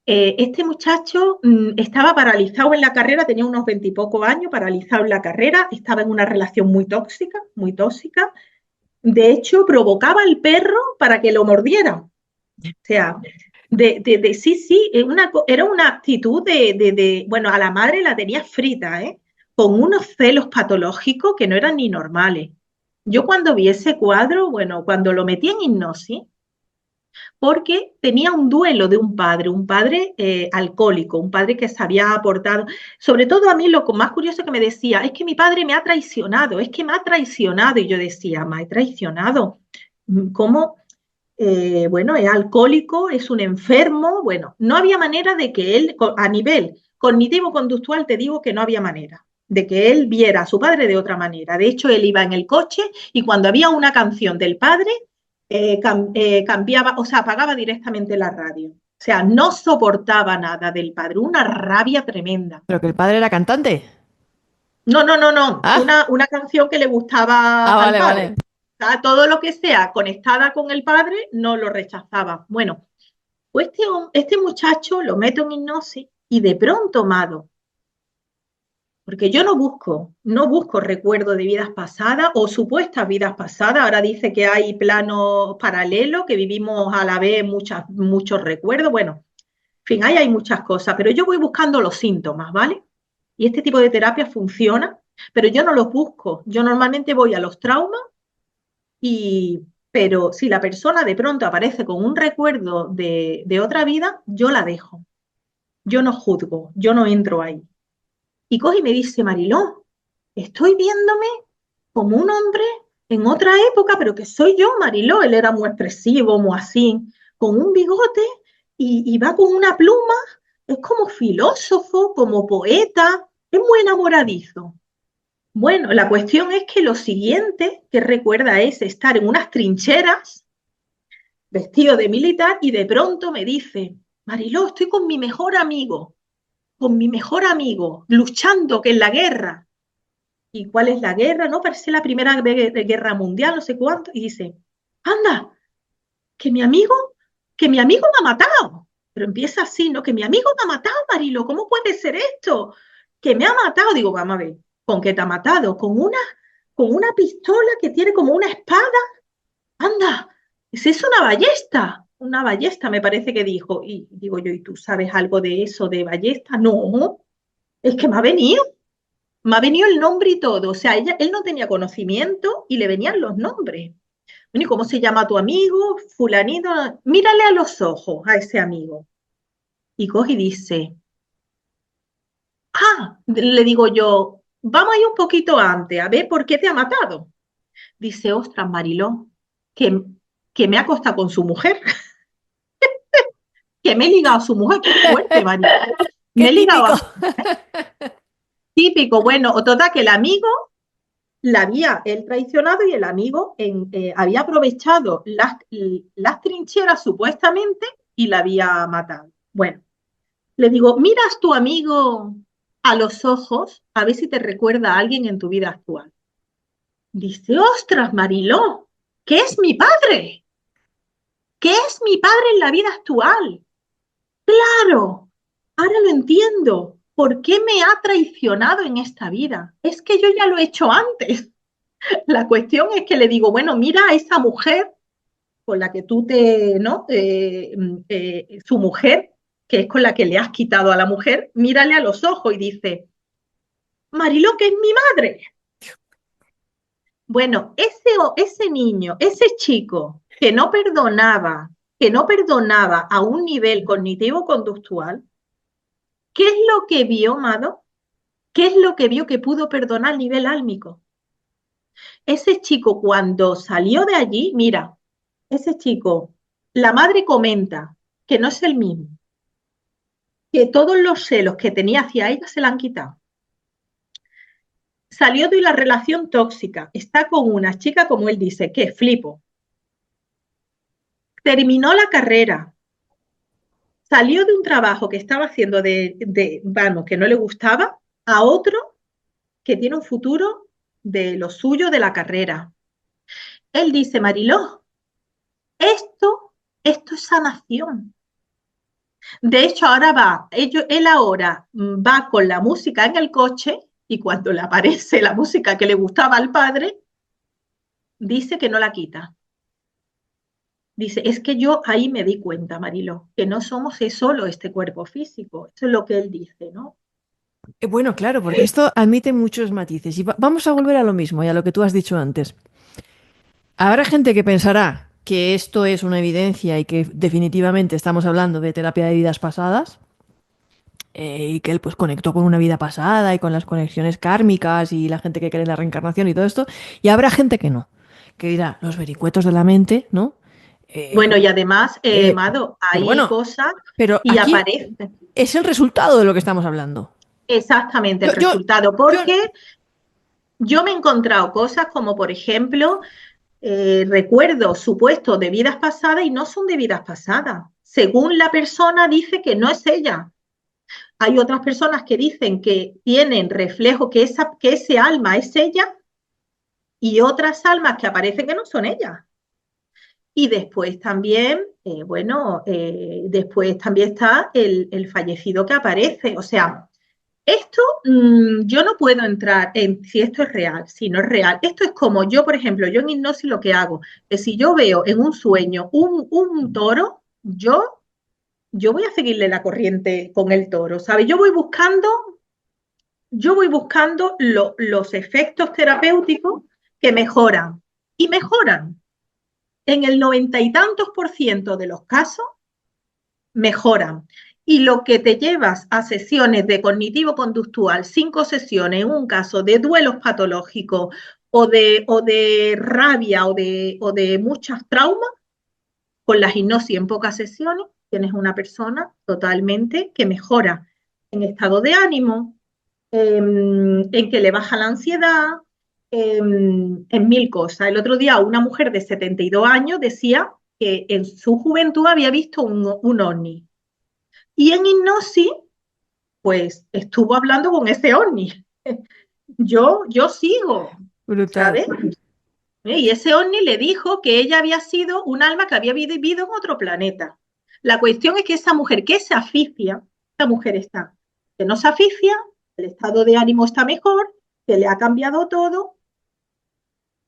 Este muchacho estaba paralizado en la carrera, tenía unos 20 y pocos años, paralizado en la carrera, estaba en una relación muy tóxica, muy tóxica. De hecho, provocaba al perro para que lo mordiera. O sea, sí, sí, era una actitud bueno, a la madre la tenía frita, ¿eh? Con unos celos patológicos que no eran ni normales. Yo cuando vi ese cuadro, bueno, cuando lo metí en hipnosis, porque tenía un duelo de un padre alcohólico, un padre que se había aportado. Sobre todo a mí lo más curioso que me decía, es que mi padre me ha traicionado, es que me ha traicionado. Y yo decía, me ha traicionado. ¿Cómo? Bueno, es alcohólico, es un enfermo. Bueno, no había manera de que él, a nivel cognitivo-conductual, te digo que no había manera de que él viera a su padre de otra manera. De hecho, él iba en el coche y cuando había una canción del padre, cambiaba, o sea, apagaba directamente la radio. O sea, no soportaba nada del padre, una rabia tremenda. pero que el padre era cantante. No, no, no, no, Ah, una canción que le gustaba ah, al vale, padre. vale. O sea, todo lo que sea conectada con el padre no lo rechazaba. Bueno, pues este muchacho lo meto en hipnosis y de pronto, Mado, Porque yo no busco recuerdos de vidas pasadas o supuestas vidas pasadas. Ahora dice que hay planos paralelos, que vivimos a la vez muchos recuerdos. Bueno, en fin, ahí hay muchas cosas, pero yo voy buscando los síntomas, ¿vale? Y este tipo de terapia funciona, pero yo no los busco. Yo normalmente voy a los traumas pero si la persona de pronto aparece con un recuerdo de otra vida, yo la dejo. Yo no juzgo, yo no entro ahí. Y coge y me dice, Mariló, estoy viéndome como un hombre en otra época, pero que soy yo, Mariló. Él era muy expresivo, muy así, con un bigote y va con una pluma. Es como filósofo, como poeta, es muy enamoradizo. Bueno, la cuestión es que lo siguiente que recuerda es estar en unas trincheras, vestido de militar, y de pronto me dice, Mariló, estoy con mi mejor amigo, luchando que en la guerra. ¿Y cuál es la guerra? No, parece la primera guerra mundial, no sé cuánto. Y dice, anda, que mi amigo, que mi amigo me ha matado. Pero empieza así, ¿no? Que mi amigo me ha matado, Marilo, ¿cómo puede ser esto? Que me ha matado. Digo, vamos a ver, ¿con qué te ha matado? Con una pistola que tiene como una espada. Anda, es una ballesta. Una ballesta, me parece que dijo. Y digo yo, ¿y tú sabes algo de eso, de ballesta? No, es que me ha venido el nombre y todo. O sea, él no tenía conocimiento y le venían los nombres. Bueno, ¿y cómo se llama tu amigo? Fulanito. Mírale a los ojos a ese amigo. Y coge y dice, le digo yo, vamos a ir un poquito antes, a ver por qué te ha matado. Dice, ostras, Mariló, que, que me ha acostado con su mujer, que me he ligado a su mujer. Qué fuerte, Mariló. ¡Qué Me he ligado típico! a su típico. Bueno, o total, que el amigo la había él traicionado y el amigo había aprovechado las trincheras supuestamente y la había matado. Bueno, le digo, miras tu amigo a los ojos a ver si te recuerda a alguien en tu vida actual. Dice, ostras, Mariló, ¿qué es mi padre? ¿Qué es mi padre en la vida actual? Claro, ahora lo entiendo. ¿Por qué me ha traicionado en esta vida? Es que yo ya lo he hecho antes. La cuestión es que le digo, bueno, mira a esa mujer con la que ¿no? Su mujer, que es con la que le has quitado a la mujer, mírale a los ojos y dice, Mariló, que es mi madre. Bueno, ese niño, ese chico que no perdonaba a un nivel cognitivo-conductual, ¿qué es lo que vio, Mado? ¿Qué es lo que vio que pudo perdonar a nivel álmico? Ese chico cuando salió de allí, mira, ese chico, la madre comenta que no es el mismo, que todos los celos que tenía hacia ella se la han quitado. Salió de una relación tóxica, está con una chica, como él dice, que flipo. Terminó la carrera, salió de un trabajo que estaba haciendo vamos, que no le gustaba, a otro que tiene un futuro de lo suyo de la carrera. Él dice, Mariló, esto es sanación. De hecho, él ahora va con la música en el coche y cuando le aparece la música que le gustaba al padre, dice que no la quita. Dice, es que yo ahí me di cuenta, Marilo, que no somos solo este cuerpo físico. Eso es lo que él dice, ¿no? Bueno, claro, porque esto admite muchos matices. Y vamos a volver a lo mismo y a lo que tú has dicho antes. Habrá gente que pensará que esto es una evidencia y que definitivamente estamos hablando de terapia de vidas pasadas, y que él pues conectó con una vida pasada y con las conexiones kármicas y la gente que cree en la reencarnación y todo esto. Y habrá gente que no, que dirá los vericuetos de la mente, ¿no? Bueno, y además, Eh, Mado, pero hay bueno, cosas pero y aquí aparece es el resultado de lo que estamos hablando. exactamente el Yo, yo, resultado, yo, porque yo me he encontrado cosas como, por ejemplo, recuerdos supuestos de vidas pasadas y no son de vidas pasadas. Según la persona dice que no es ella. Hay otras personas que dicen que tienen reflejo, que ese alma es ella y otras almas que aparecen que no son ellas. Y después también, después también está el fallecido que aparece. O sea, Esto yo no puedo entrar en si esto es real, si no es real. Esto es como yo, por ejemplo, yo en hipnosis lo que hago es si yo veo en un sueño un toro, yo voy a seguirle la corriente con el toro, ¿sabes? Yo voy buscando los efectos terapéuticos que mejoran y mejoran. En el 90 y tantos % de los casos mejoran. Y lo que te llevas a sesiones de cognitivo-conductual, 5 sesiones, en un caso de duelos patológicos o de rabia o de muchos traumas, con la hipnosis en pocas sesiones, tienes una persona totalmente que mejora en estado de ánimo, en que le baja la ansiedad, en mil cosas. El otro día una mujer de 72 años decía que en su juventud había visto un ovni. Y en hipnosis, pues estuvo hablando con ese ovni. Yo sigo, Brutal. ¿sabes? Y ese ovni le dijo que ella había sido un alma que había vivido en otro planeta. La cuestión es que esa mujer que se asfixia, esa mujer está, que no se asfixia, el estado de ánimo está mejor, que le ha cambiado todo,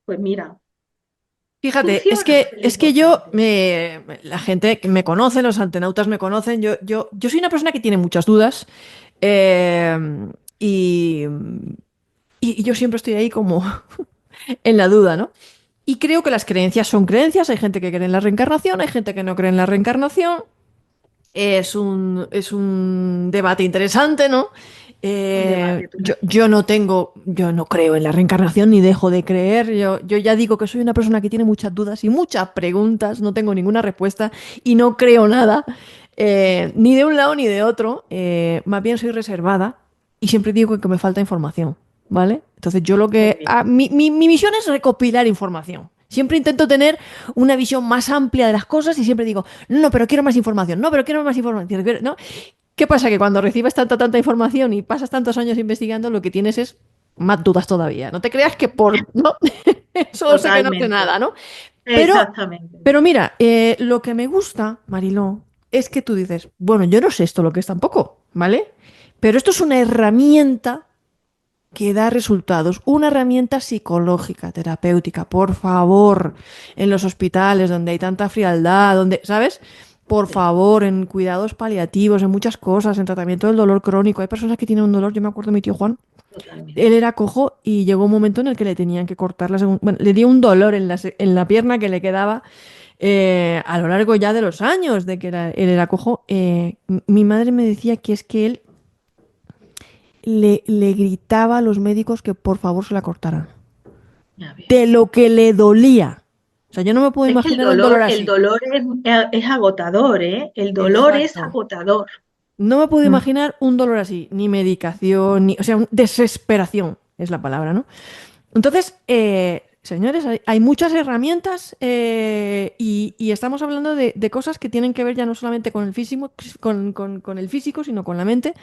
pues mira, Fíjate, es funciona, que, que es lo es que yo, importante. la gente que me conoce, los antenautas me conocen, yo soy una persona que tiene muchas dudas eh, y, y yo siempre estoy ahí como en la duda, ¿no? Y creo que las creencias son creencias, hay gente que cree en la reencarnación, hay gente que no cree en la reencarnación, es un debate interesante, ¿no? Un debate total. Yo no creo en la reencarnación ni dejo de creer. Yo ya digo que soy una persona que tiene muchas dudas y muchas preguntas, no tengo ninguna respuesta y no creo nada, ni de un lado ni de otro. Más bien soy reservada y siempre digo que me falta información, ¿vale? Entonces yo lo Muy que... bien. mi misión es recopilar información. Siempre intento tener una visión más amplia de las cosas y siempre digo, no, pero quiero más información, no, pero quiero más información, ¿no? ¿Qué pasa? Que cuando recibes tanta información y pasas tantos años investigando, lo que tienes es más dudas todavía. No te creas que por... No, solo sé que no sé Totalmente. nada, ¿no? Pero, Exactamente. pero mira, lo que me gusta, Mariló, es que tú dices, bueno, yo no sé esto lo que es tampoco, ¿vale? Pero esto es una herramienta que da resultados, una herramienta psicológica, terapéutica, por favor, en los hospitales donde hay tanta frialdad, donde, ¿sabes? Por Sí, favor, en cuidados paliativos, en muchas cosas, en tratamiento del dolor crónico. Hay personas que tienen un dolor, yo me acuerdo de mi tío Juan, él totalmente. era cojo y llegó un momento en el que le tenían que cortar bueno, le dio un dolor en la pierna que le quedaba a lo largo ya de los años de que él era cojo. Mi madre me decía que es que él le gritaba a los médicos que por favor se la cortaran. Ya De ves. lo que le dolía. O sea, yo no me puedo Es que el imaginar un dolor dolor, el así. dolor es agotador, ¿eh? El dolor es Exacto. agotador. No me puedo Mm, imaginar un dolor así, ni medicación, ni, o sea, desesperación es la palabra, ¿no? Entonces, señores, hay muchas herramientas y estamos hablando de cosas que tienen que ver ya no solamente con el físico, con el físico, sino con la mente,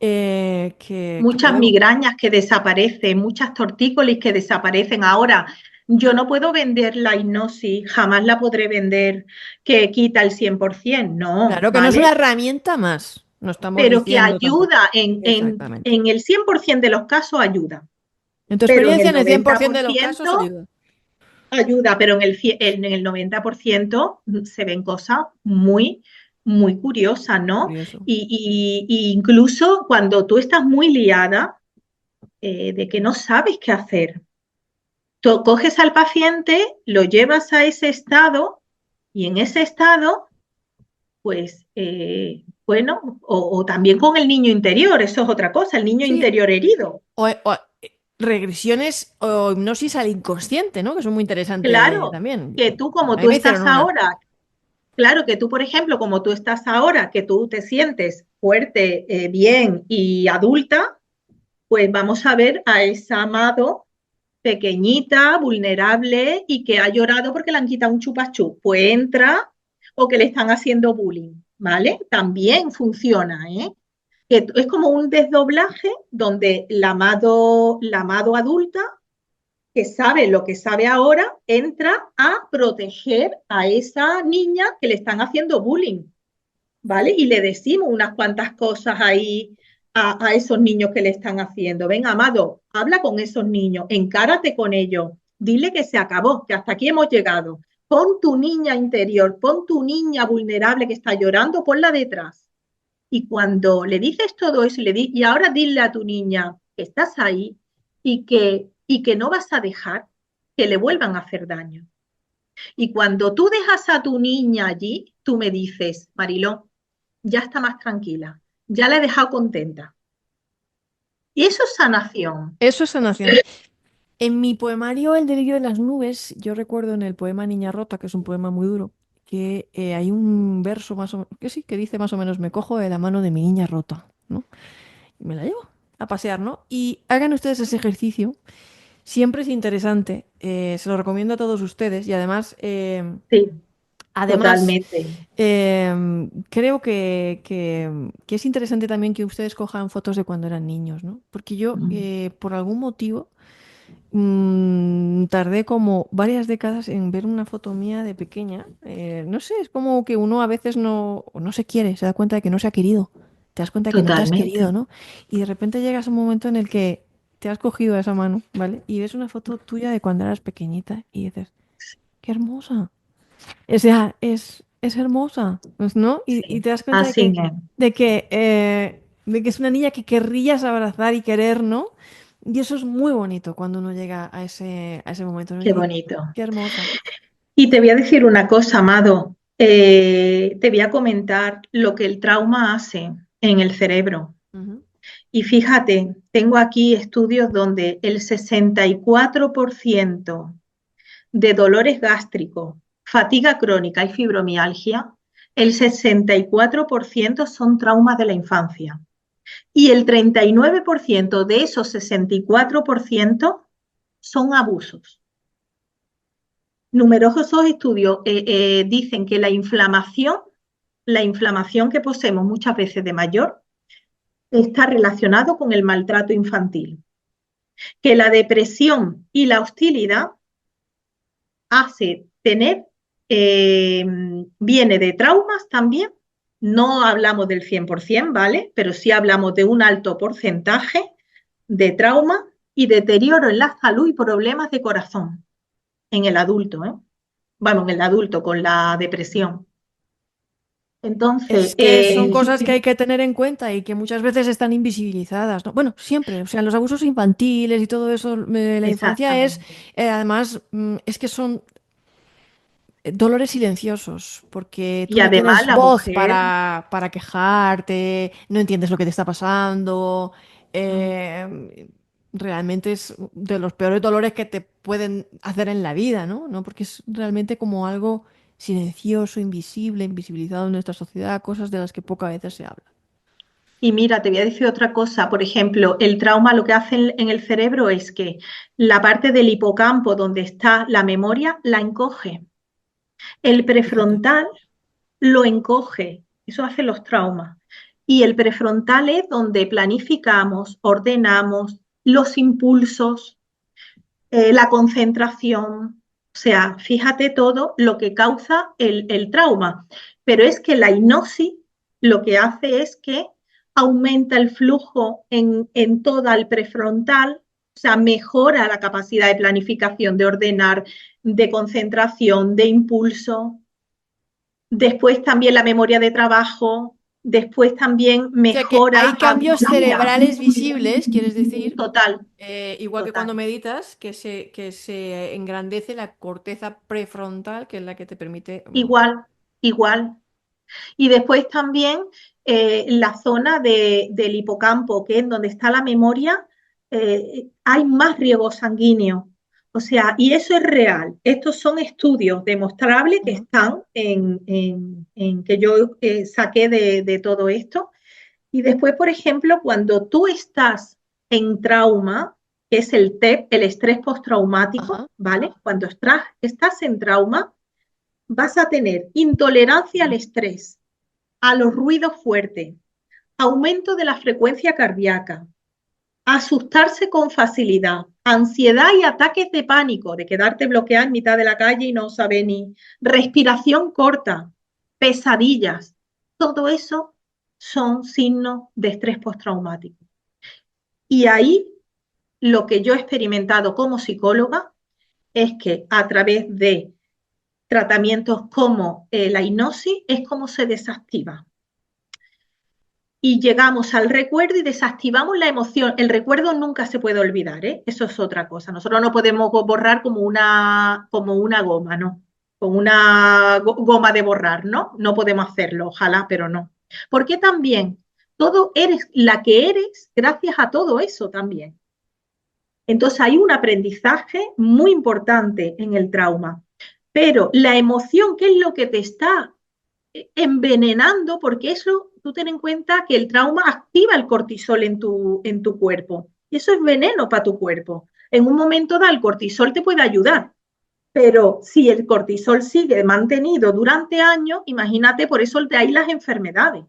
que Muchas podemos. migrañas que desaparecen, muchas tortícolis que desaparecen. Ahora, yo no puedo vender la hipnosis, jamás la podré vender que quita el 100%, no, Claro que no es una ¿vale? herramienta más, no estamos Pero que diciendo tampoco. ayuda en, en, Exactamente. en el 100% de los casos ayuda, En tu pero en experiencia, el en el cien por noventa ciento por de los casos ciento ayuda. ayuda, pero en el 90% se ven cosas muy, muy curiosas, ¿no? Curioso. Y incluso cuando tú estás muy liada, de que no sabes qué hacer, tú coges al paciente, lo llevas a ese estado y en ese estado, pues, bueno, o también con el niño interior, eso es otra cosa, el niño Sí, interior herido. regresiones o hipnosis al inconsciente, ¿no? Que son muy interesantes Claro, también. que tú como A mí tú me hicieron estás una. ahora, claro que tú, por ejemplo, como tú estás ahora, que tú te sientes fuerte, bien y adulta, pues vamos a ver a esa amado pequeñita, vulnerable y que ha llorado porque le han quitado un chupachú. Pues entra o que le están haciendo bullying, ¿vale? También funciona, ¿eh? Que es como un desdoblaje donde la amado adulta que sabe lo que sabe ahora, entra a proteger a esa niña que le están haciendo bullying, ¿vale? Y le decimos unas cuantas cosas ahí a esos niños que le están haciendo. Ven, Amado, habla con esos niños, encárate con ellos, dile que se acabó, que hasta aquí hemos llegado. Pon tu niña interior, pon tu niña vulnerable que está llorando, ponla detrás. Y cuando le dices todo eso y ahora dile a tu niña que estás ahí y que no vas a dejar que le vuelvan a hacer daño. Y cuando tú dejas a tu niña allí, tú me dices, Mariló, ya está más tranquila, ya la he dejado contenta. Y eso es sanación. Eso es sanación. En mi poemario El delirio de las nubes, yo recuerdo en el poema Niña Rota, que es un poema muy duro, que hay un verso más o menos, que sí, que dice más o menos, me cojo de la mano de mi niña rota, ¿no? Y me la llevo a pasear, ¿no? Y hagan ustedes ese ejercicio. Siempre es interesante. Se lo recomiendo a todos ustedes. Y además, Sí, además, totalmente. creo que es interesante también que ustedes cojan fotos de cuando eran niños, ¿no? Porque yo, por algún motivo, tardé como varias décadas en ver una foto mía de pequeña. No sé, es como que uno a veces no se quiere, se da cuenta de que no se ha querido. Te das cuenta de que no te has Totalmente. querido, ¿no? Y de repente llegas a un momento en el que te has cogido esa mano, ¿vale? Y ves una foto tuya de cuando eras pequeñita y dices, qué hermosa. O sea, es hermosa, pues, ¿no? Y Sí, te das cuenta de así que, es. de que es una niña que querrías abrazar y querer, ¿no? Y eso es muy bonito cuando uno llega a ese momento, ¿no? Y Qué dices, bonito. qué hermosa. Y te voy a decir una cosa, Amado. Te voy a comentar lo que el trauma hace en el cerebro. Ujú, Y fíjate, tengo aquí estudios donde el 64% de dolores gástricos, fatiga crónica y fibromialgia, el 64% son traumas de la infancia. Y el 39% de esos 64% son abusos. Numerosos estudios dicen que la inflamación que poseemos muchas veces de mayor, está relacionado con el maltrato infantil, que la depresión y la hostilidad hace tener, eh, viene de traumas también, no hablamos del 100%, ¿vale? Pero sí hablamos de un alto porcentaje de trauma y deterioro en la salud y problemas de corazón en el adulto, ¿eh? Bueno, en el adulto con la depresión. Entonces, es que son cosas que hay que tener en cuenta y que muchas veces están invisibilizadas, ¿no? Bueno, siempre, o sea, los abusos infantiles y todo eso, la infancia es, exactamente. además, es que son dolores silenciosos, porque tú Y no además tienes la voz mujer, para quejarte, no entiendes lo que te está pasando. mm, Realmente es de los peores dolores que te pueden hacer en la vida, ¿no? ¿No? Porque es realmente como algo silencioso, invisible, invisibilizado en nuestra sociedad, cosas de las que pocas veces se habla. y mira, te voy a decir otra cosa. Por ejemplo, el trauma lo que hace en el cerebro es que la parte del hipocampo donde está la memoria la encoge. El Fíjate. prefrontal lo encoge. Eso hace los traumas. Y el prefrontal es donde planificamos, ordenamos los impulsos, la concentración. O sea, fíjate todo lo que causa el trauma. Pero es que la hipnosis lo que hace es que aumenta el flujo en toda el prefrontal, o sea, mejora la capacidad de planificación, de ordenar, de concentración, de impulso. Después también la memoria de trabajo, después también O sea que hay mejora cambios habilidad. cerebrales visibles, quieres decir, Total, igual que total. cuando meditas, que se engrandece la corteza prefrontal, que es la que te permite... Igual, igual. Y después también la zona del hipocampo, que es donde está la memoria, hay más riego sanguíneo. O sea, y eso es real. Estos son estudios demostrables que Ujú, están que yo saqué de todo esto. Y después, por ejemplo, cuando tú estás en trauma, que es el TEP, el estrés ajá. postraumático, ¿vale? Cuando estás en trauma, vas a tener intolerancia al estrés, a los ruidos fuertes, aumento de la frecuencia cardíaca, asustarse con facilidad, ansiedad y ataques de pánico, de quedarte bloqueado en mitad de la calle y no saber ni respiración corta, pesadillas. Todo eso son signos de estrés postraumático. Y ahí lo que yo he experimentado como psicóloga es que a través de tratamientos como la hipnosis es como se desactiva. Y llegamos al recuerdo y desactivamos la emoción. El recuerdo nunca se puede olvidar, ¿eh? Eso es otra cosa. Nosotros no podemos borrar como una goma, ¿no? Como una goma de borrar, ¿no? No podemos hacerlo, ojalá, pero no. Porque también todo eres la que eres gracias a todo eso también. Entonces hay un aprendizaje muy importante en el trauma. Pero la emoción, ¿qué es lo que te está envenenando? Porque eso, tú ten en cuenta que el trauma activa el cortisol en tu cuerpo. Y eso es veneno para tu cuerpo. En un momento dado, el cortisol te puede ayudar. Pero si el cortisol sigue mantenido durante años, imagínate, por eso de ahí las enfermedades.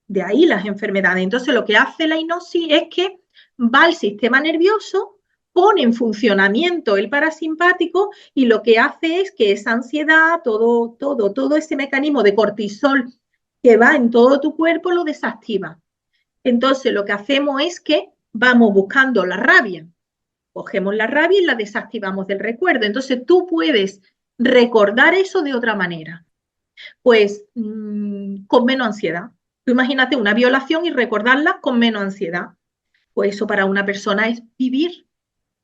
De ahí las enfermedades. Entonces, lo que hace la hipnosis es que va al sistema nervioso, pone en funcionamiento el parasimpático y lo que hace es que esa ansiedad, todo ese mecanismo de cortisol que va en todo tu cuerpo lo desactiva. Entonces, lo que hacemos es que vamos buscando la rabia. Cogemos la rabia y la desactivamos del recuerdo. Entonces, tú puedes recordar eso de otra manera, pues con menos ansiedad. Tú imagínate una violación y recordarla con menos ansiedad. Pues eso para una persona es vivir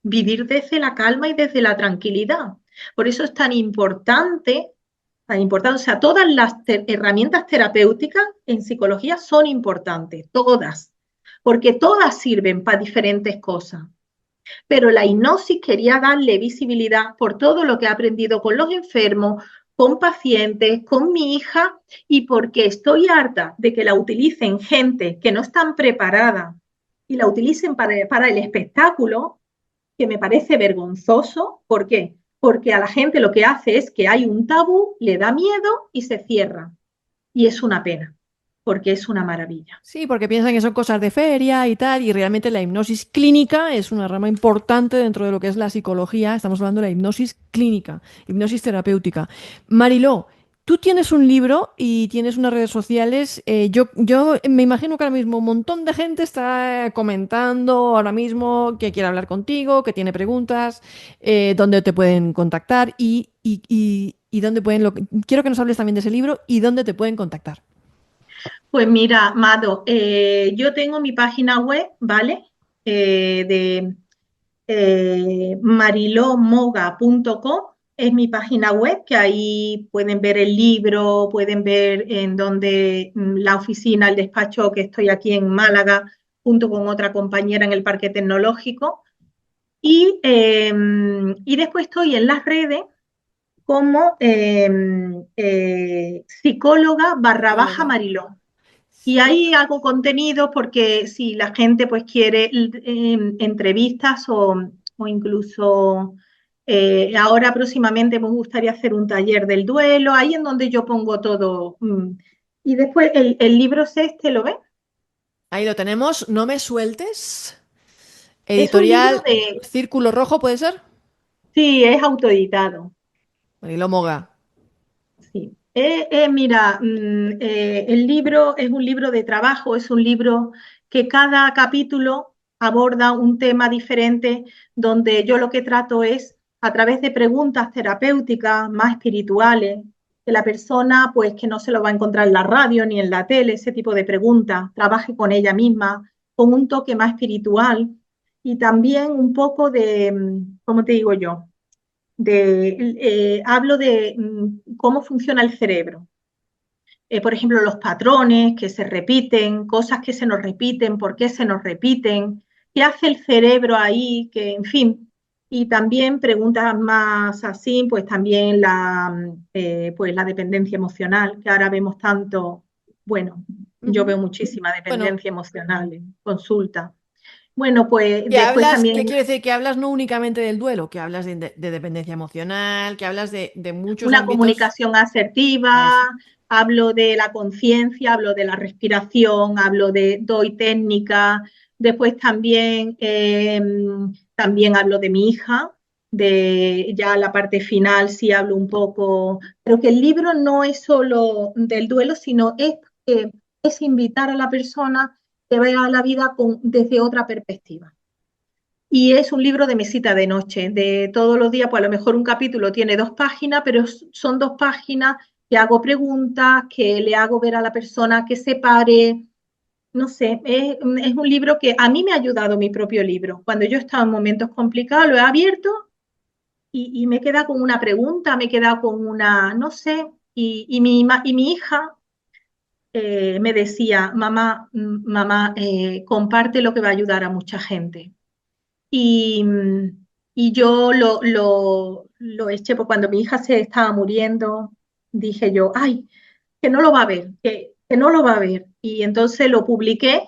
desde la calma y desde la tranquilidad. Por eso es tan importante, o sea, todas las herramientas terapéuticas en psicología son importantes, todas, porque todas sirven para diferentes cosas. Pero la hipnosis quería darle visibilidad por todo lo que he aprendido con los enfermos, con pacientes, con mi hija, y porque estoy harta de que la utilicen gente que no están preparada y la utilicen para el espectáculo, que me parece vergonzoso. ¿Por qué? Porque a la gente lo que hace es que hay un tabú, le da miedo y se cierra. Y es una pena, porque es una maravilla. Sí, porque piensan que son cosas de feria y tal, y realmente la hipnosis clínica es una rama importante dentro de lo que es la psicología. Estamos hablando de la hipnosis clínica, hipnosis terapéutica. Mariló, tú tienes un libro y tienes unas redes sociales. Yo me imagino que ahora mismo un montón de gente está comentando ahora mismo que quiere hablar contigo, que tiene preguntas, dónde te pueden contactar y dónde pueden... Quiero que nos hables también de ese libro y dónde te pueden contactar. Pues mira, Mado, yo tengo mi página web, ¿vale? De marilomoga.com es mi página web, que ahí pueden ver el libro, pueden ver en donde la oficina, el despacho, que estoy aquí en Málaga, junto con otra compañera en el Parque Tecnológico. Y después estoy en las redes como psicóloga barra baja Psicóloga. Mariló. Y ahí hago contenido porque si la gente pues quiere entrevistas o incluso ahora próximamente me gustaría hacer un taller del duelo, ahí en donde yo pongo todo. Y después el libro es este, ¿lo ves? Ahí lo tenemos. No me sueltes. Es un libro Editorial de, Círculo Rojo, ¿puede ser? sí, es autoeditado. Marilo Moga. Sí. Mira, el libro es un libro de trabajo, es un libro que cada capítulo aborda un tema diferente, donde yo lo que trato es, a través de preguntas terapéuticas más espirituales, que la persona, pues que no se lo va a encontrar en la radio ni en la tele, ese tipo de preguntas, trabaje con ella misma, con un toque más espiritual y también un poco de, ¿cómo te digo yo? Hablo de cómo funciona el cerebro. Por ejemplo, los patrones que se repiten, cosas que se nos repiten, por qué se nos repiten, qué hace el cerebro ahí, que en fin. Y también preguntas más así, pues también pues la dependencia emocional, que ahora vemos tanto, bueno, yo Ujú. veo muchísima Bueno, dependencia emocional en consulta. Bueno, pues después ¿qué también quiere decir? Que hablas no únicamente del duelo, que hablas de dependencia emocional, que hablas de muchos una ámbitos. comunicación asertiva, Eso. hablo de la conciencia, hablo de la respiración, doy técnica, después también hablo de mi hija, de ya la parte final sí hablo un poco, pero que el libro no es solo del duelo, sino es es invitar a la persona que vea la vida desde otra perspectiva. Y es un libro de mesita de noche, de todos los días, pues a lo mejor un capítulo tiene 2 páginas, pero son 2 páginas que hago preguntas, que le hago ver a la persona que se pare. No sé, es un libro que a mí me ha ayudado mi propio libro. Cuando yo estaba en momentos complicados, lo he abierto y me queda con una pregunta, me queda con una, no sé, y mi hija me decía, mamá, mamá, comparte lo que va a ayudar a mucha gente. Y, y yo lo eché, porque cuando mi hija se estaba muriendo, dije yo, ay, que no lo va a ver, que no lo va a ver. Y entonces lo publiqué.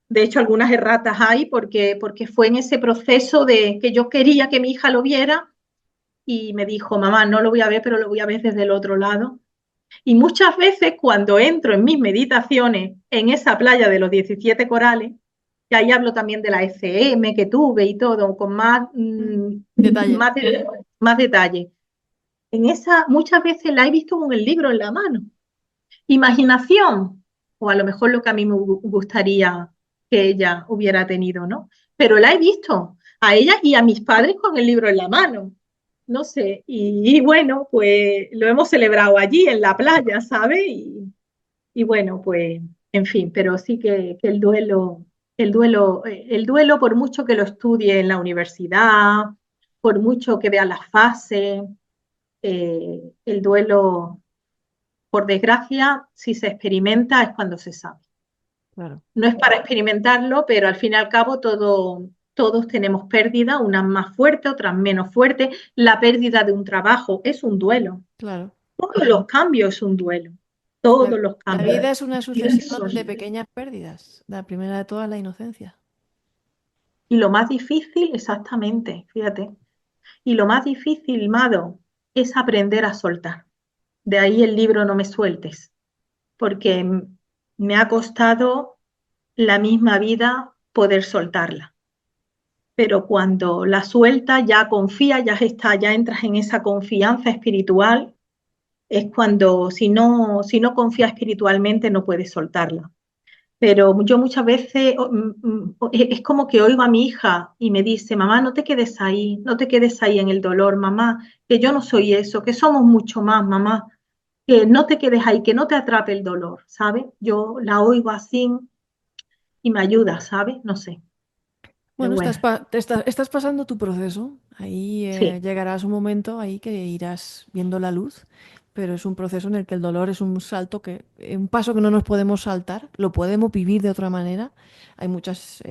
De hecho, algunas erratas hay porque fue en ese proceso de que yo quería que mi hija lo viera y me dijo, mamá, no lo voy a ver, pero lo voy a ver desde el otro lado. Y muchas veces cuando entro en mis meditaciones en esa playa de los 17 corales, que ahí hablo también de la SM que tuve y todo, con más, Detalle. más detalle. En esa, muchas veces la he visto con el libro en la mano. Imaginación, o a lo mejor lo que a mí me gustaría que ella hubiera tenido, ¿no? Pero la he visto a ella y a mis padres con el libro en la mano. No sé, y bueno, pues lo hemos celebrado allí en la playa, ¿sabes? Y bueno, pues, en fin, pero sí que el duelo, por mucho que lo estudie en la universidad, por mucho que vea las fases, el duelo, por desgracia, si se experimenta es cuando se sabe. Claro, No es para experimentarlo, pero al fin y al cabo todos tenemos pérdidas, unas más fuertes, otras menos fuertes. La pérdida de un trabajo es un duelo. claro. Todos los cambios es un duelo. Todos los La cambios. vida es una sucesión de pequeñas pérdidas. La primera de todas, la inocencia. Y lo más difícil, exactamente, fíjate, y lo más difícil, Mado, es aprender a soltar. De ahí el libro No me sueltes, porque me ha costado la misma vida poder soltarla. Pero cuando la sueltas, ya confías, ya está, ya entras en esa confianza espiritual, es cuando si no confías espiritualmente no puedes soltarla. Pero yo muchas veces es como que oigo a mi hija y me dice, mamá, no te quedes ahí, no te quedes ahí en el dolor, mamá, que yo no soy eso, que somos mucho más, mamá, que no te quedes ahí, que no te atrape el dolor, ¿sabes? Yo la oigo así y me ayuda, ¿sabes? No sé, pero Bueno, bueno, estás pasando tu proceso. Ahí sí, llegarás un momento ahí que irás viendo la luz, pero es un proceso en el que el dolor es un salto un paso que no nos podemos saltar, lo podemos vivir de otra manera. Hay muchas,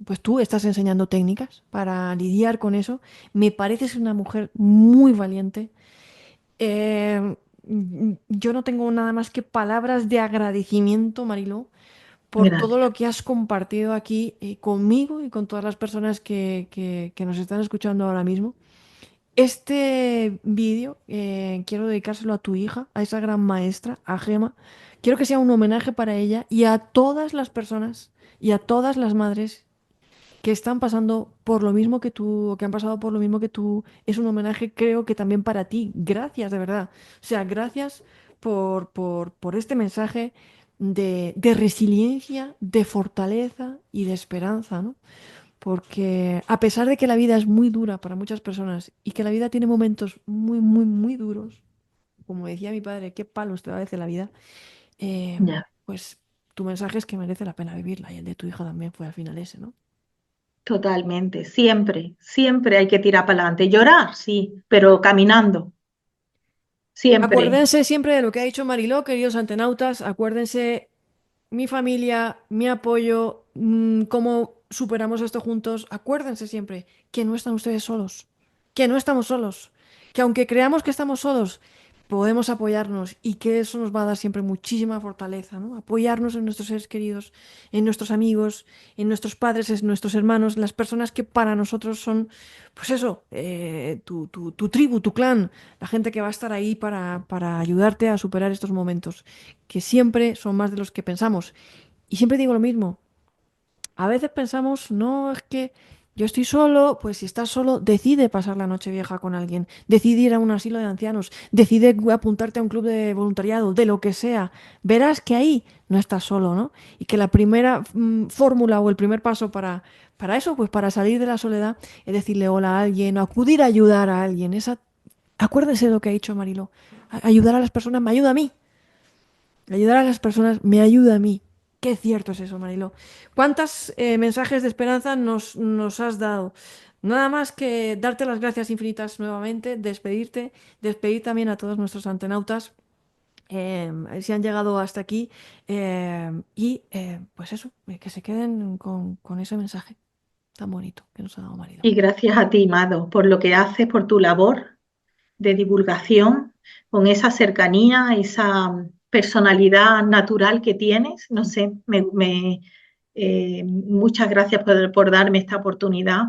pues tú estás enseñando técnicas para lidiar con eso. Me pareces una mujer muy valiente. Yo no tengo nada más que palabras de agradecimiento, Mariló, por todo gracias. lo que has compartido aquí conmigo y con todas las personas que nos están escuchando ahora mismo. Este vídeo quiero dedicárselo a tu hija, a esa gran maestra, a Gema. Quiero que sea un homenaje para ella y a todas las personas y a todas las madres que están pasando por lo mismo que tú, o que han pasado por lo mismo que tú. Es un homenaje, creo que también para ti. Gracias, de verdad. O sea, gracias por este mensaje de resiliencia, de fortaleza y de esperanza, ¿no? Porque a pesar de que la vida es muy dura para muchas personas y que la vida tiene momentos muy, muy, muy duros, como decía mi padre, qué palos te da a veces la vida, eh, Ya, pues tu mensaje es que merece la pena vivirla y el de tu hija también fue al final ese, ¿no? totalmente, siempre, siempre hay que tirar para adelante. Llorar, sí, pero caminando, siempre. Acuérdense siempre de lo que ha dicho Mariló, queridos antenautas. Acuérdense mi familia, mi apoyo, cómo superamos esto juntos. Acuérdense siempre que no están ustedes solos, que no estamos solos, que aunque creamos que estamos solos, podemos apoyarnos y que eso nos va a dar siempre muchísima fortaleza, ¿no? Apoyarnos en nuestros seres queridos, en nuestros amigos, en nuestros padres, en nuestros hermanos, las personas que para nosotros son, pues eso, tu tribu, tu clan, la gente que va a estar ahí para ayudarte a superar estos momentos, que siempre son más de los que pensamos. Y siempre digo lo mismo, a veces pensamos, no, es que Yo estoy solo, pues si estás solo, decide pasar la noche vieja con alguien, decide ir a un asilo de ancianos, decide apuntarte a un club de voluntariado, de lo que sea. Verás que ahí no estás solo, ¿no? Y que la primera fórmula o el primer paso para eso, pues para salir de la soledad, es decirle hola a alguien o acudir a ayudar a alguien. Acuérdese de lo que ha dicho Mariló. Ayudar a las personas me ayuda a mí. Ayudar a las personas me ayuda a mí. Qué cierto es eso, Mariló. ¿Cuántos mensajes de esperanza nos has dado? Nada más que darte las gracias infinitas nuevamente, despedirte, despedir también a todos nuestros antenautas si han llegado hasta aquí pues eso, que se queden con ese mensaje tan bonito que nos ha dado Mariló. Y gracias a ti, Mado, por lo que haces, por tu labor de divulgación, con esa cercanía, esa personalidad natural que tienes. No sé, muchas gracias por darme esta oportunidad.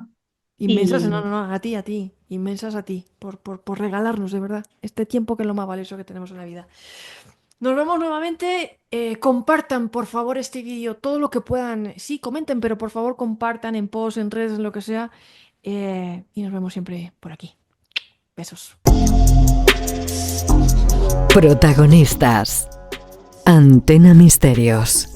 Inmensas, no, no, Y, no, a ti, inmensas a ti, por regalarnos de verdad este tiempo que es lo más valioso que tenemos en la vida. Nos vemos nuevamente. Compartan, por favor, este vídeo, todo lo que puedan. Sí, comenten, pero por favor compartan en posts, en redes, en lo que sea. Y nos vemos siempre por aquí. Besos. Protagonistas. Antena Misterios.